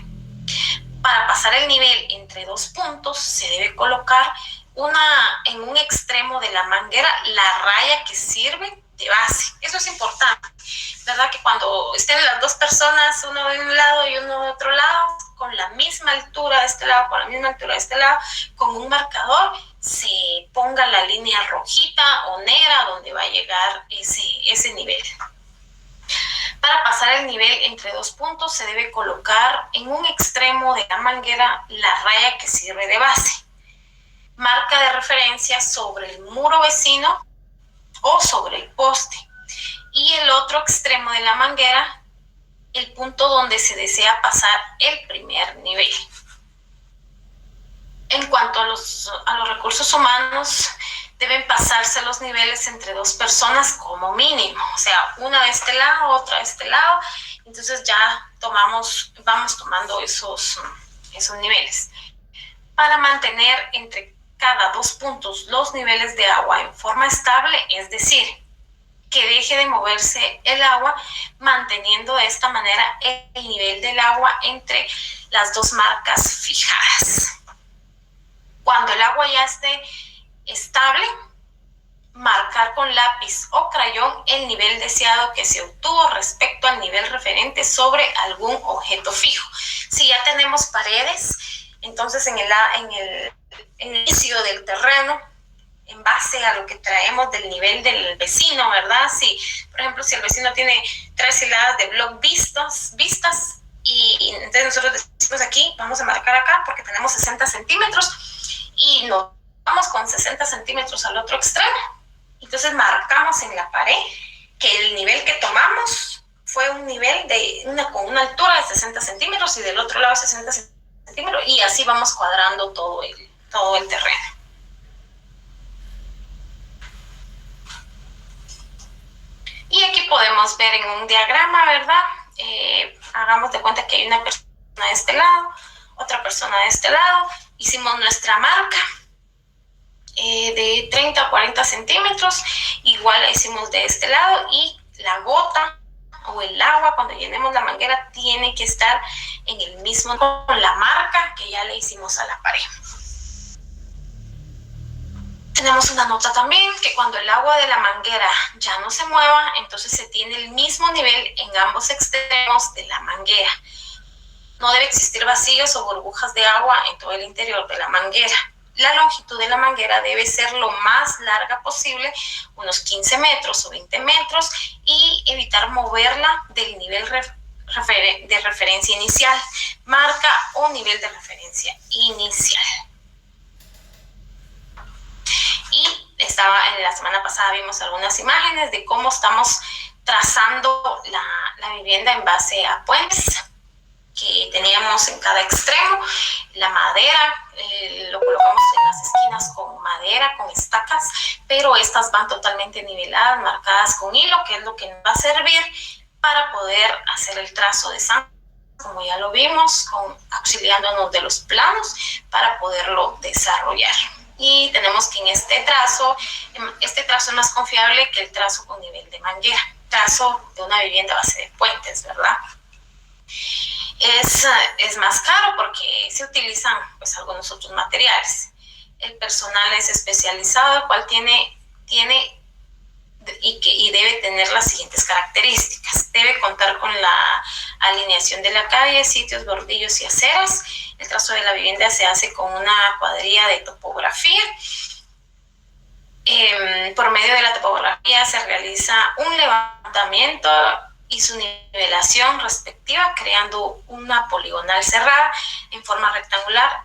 Para pasar el nivel entre 2 puntos se debe colocar en un extremo de la manguera la raya que sirve de base. Eso es importante, ¿verdad? Que cuando estén las 2 personas, uno de un lado y uno de otro lado, con la misma altura de este lado, con la misma altura de este lado, con un marcador, se ponga la línea rojita o negra donde va a llegar ese nivel. Para pasar el nivel entre 2 puntos se debe colocar en un extremo de la manguera la raya que sirve de base. Marca de referencia sobre el muro vecino o sobre el poste. Y el otro extremo de la manguera, el punto donde se desea pasar el primer nivel. En cuanto a los recursos humanos, deben pasarse los niveles entre 2 personas como mínimo, o sea, una de este lado, otra de este lado. Entonces ya vamos tomando esos niveles. Para mantener entre cada 2 puntos los niveles de agua en forma estable, es decir, que deje de moverse el agua, manteniendo de esta manera el nivel del agua entre las dos marcas fijadas. Cuando el agua ya esté estable, marcar con lápiz o crayón el nivel deseado que se obtuvo respecto al nivel referente sobre algún objeto fijo. Si ya tenemos paredes, entonces en el inicio del terreno, en base a lo que traemos del nivel del vecino, ¿verdad? Si, por ejemplo, si el vecino tiene 3 hiladas de bloc vistas, y entonces nosotros decimos aquí, vamos a marcar acá porque tenemos 60 centímetros y nos vamos con 60 centímetros al otro extremo. Entonces marcamos en la pared que el nivel que tomamos fue un nivel con una altura de 60 centímetros y del otro lado 60 centímetros, y así vamos cuadrando todo el terreno. Y aquí podemos ver en un diagrama, ¿verdad? Hagamos de cuenta que hay una persona de este lado, otra persona de este lado. Hicimos nuestra marca de 30 a 40 centímetros. Igual la hicimos de este lado, y la gota o el agua, cuando llenemos la manguera, tiene que estar en el mismo con la marca que ya le hicimos a la pared. Tenemos una nota también, que cuando el agua de la manguera ya no se mueva, entonces se tiene el mismo nivel en ambos extremos de la manguera. No debe existir vacíos o burbujas de agua en todo el interior de la manguera. La longitud de la manguera debe ser lo más larga posible, unos 15 metros o 20 metros, y evitar moverla del nivel de referencia inicial. Marca o nivel de referencia inicial. Y la semana pasada vimos algunas imágenes de cómo estamos trazando la vivienda en base a puentes que teníamos en cada extremo. La madera, lo colocamos en las esquinas con madera, con estacas, pero estas van totalmente niveladas, marcadas con hilo, que es lo que nos va a servir para poder hacer el trazo de zanja, como ya lo vimos, auxiliándonos de los planos para poderlo desarrollar. Y tenemos que en este trazo es más confiable que el trazo con nivel de manguera, trazo de una vivienda a base de puentes, ¿verdad? Es más caro porque se utilizan pues algunos otros materiales. El personal es especializado, el cual tiene y debe tener las siguientes características. Debe contar con la alineación de la calle, sitios, bordillos y aceras. El trazo de la vivienda se hace con una cuadrilla de topografía. Por medio de la topografía se realiza un levantamiento y su nivelación respectiva, creando una poligonal cerrada en forma rectangular,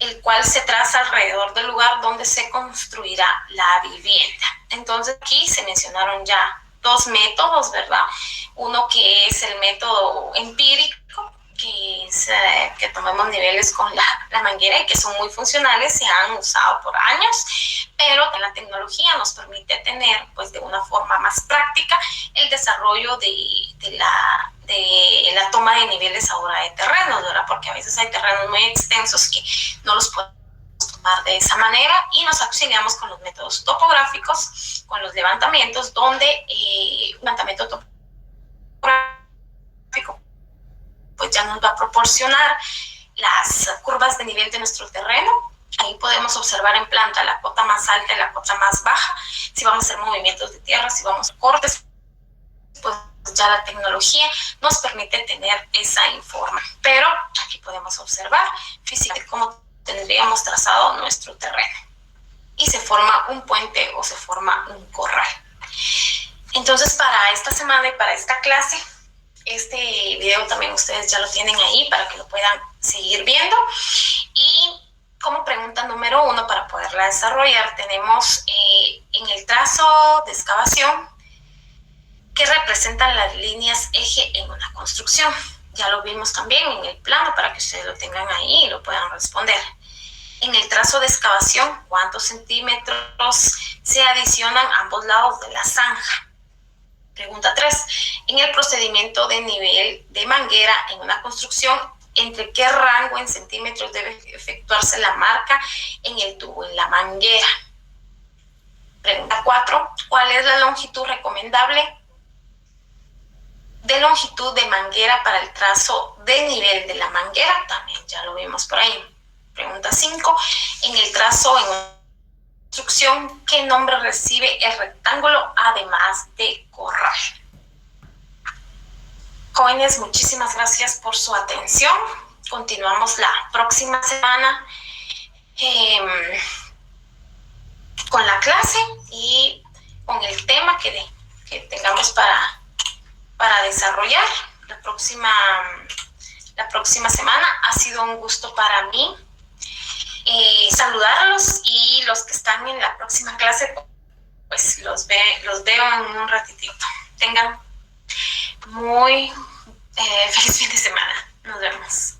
el cual se traza alrededor del lugar donde se construirá la vivienda. Entonces aquí se mencionaron ya 2 métodos, ¿verdad? Uno que es el método empírico, que es que tomemos niveles con la manguera y que son muy funcionales, se han usado por años, pero la tecnología nos permite tener, pues de una forma más práctica, el desarrollo de la toma de niveles ahora de terrenos, ¿verdad? Porque a veces hay terrenos muy extensos que no los podemos tomar de esa manera, y nos auxiliamos con los métodos topográficos, con los levantamientos, donde un levantamiento topográfico pues ya nos va a proporcionar las curvas de nivel de nuestro terreno. Ahí podemos observar en planta la cota más alta y la cota más baja, si vamos a hacer movimientos de tierra, si vamos a cortes, pues ya la tecnología nos permite tener esa información. Pero aquí podemos observar físicamente cómo tendríamos trazado nuestro terreno. Y se forma un puente o se forma un corral. Entonces, para esta semana y para esta clase, este video también ustedes ya lo tienen ahí para que lo puedan seguir viendo. Y como pregunta número 1, para poderla desarrollar, tenemos en el trazo de excavación, ¿qué representan las líneas eje en una construcción? Ya lo vimos también en el plano para que ustedes lo tengan ahí y lo puedan responder. En el trazo de excavación, ¿cuántos centímetros se adicionan a ambos lados de la zanja? Pregunta 3. En el procedimiento de nivel de manguera en una construcción, ¿entre qué rango en centímetros debe efectuarse la marca en el tubo, en la manguera? Pregunta 4. ¿Cuál es la longitud recomendable de longitud de manguera para el trazo de nivel de la manguera, también ya lo vimos por ahí. Pregunta 5. En el trazo en construcción, ¿qué nombre recibe el rectángulo además de corral? Jóvenes, muchísimas gracias por su atención. Continuamos la próxima semana con la clase y con el tema que tengamos para desarrollar la próxima semana. Ha sido un gusto para mí saludarlos, y los que están en la próxima clase, pues los veo en un ratitito. Tengan muy feliz fin de semana. Nos vemos.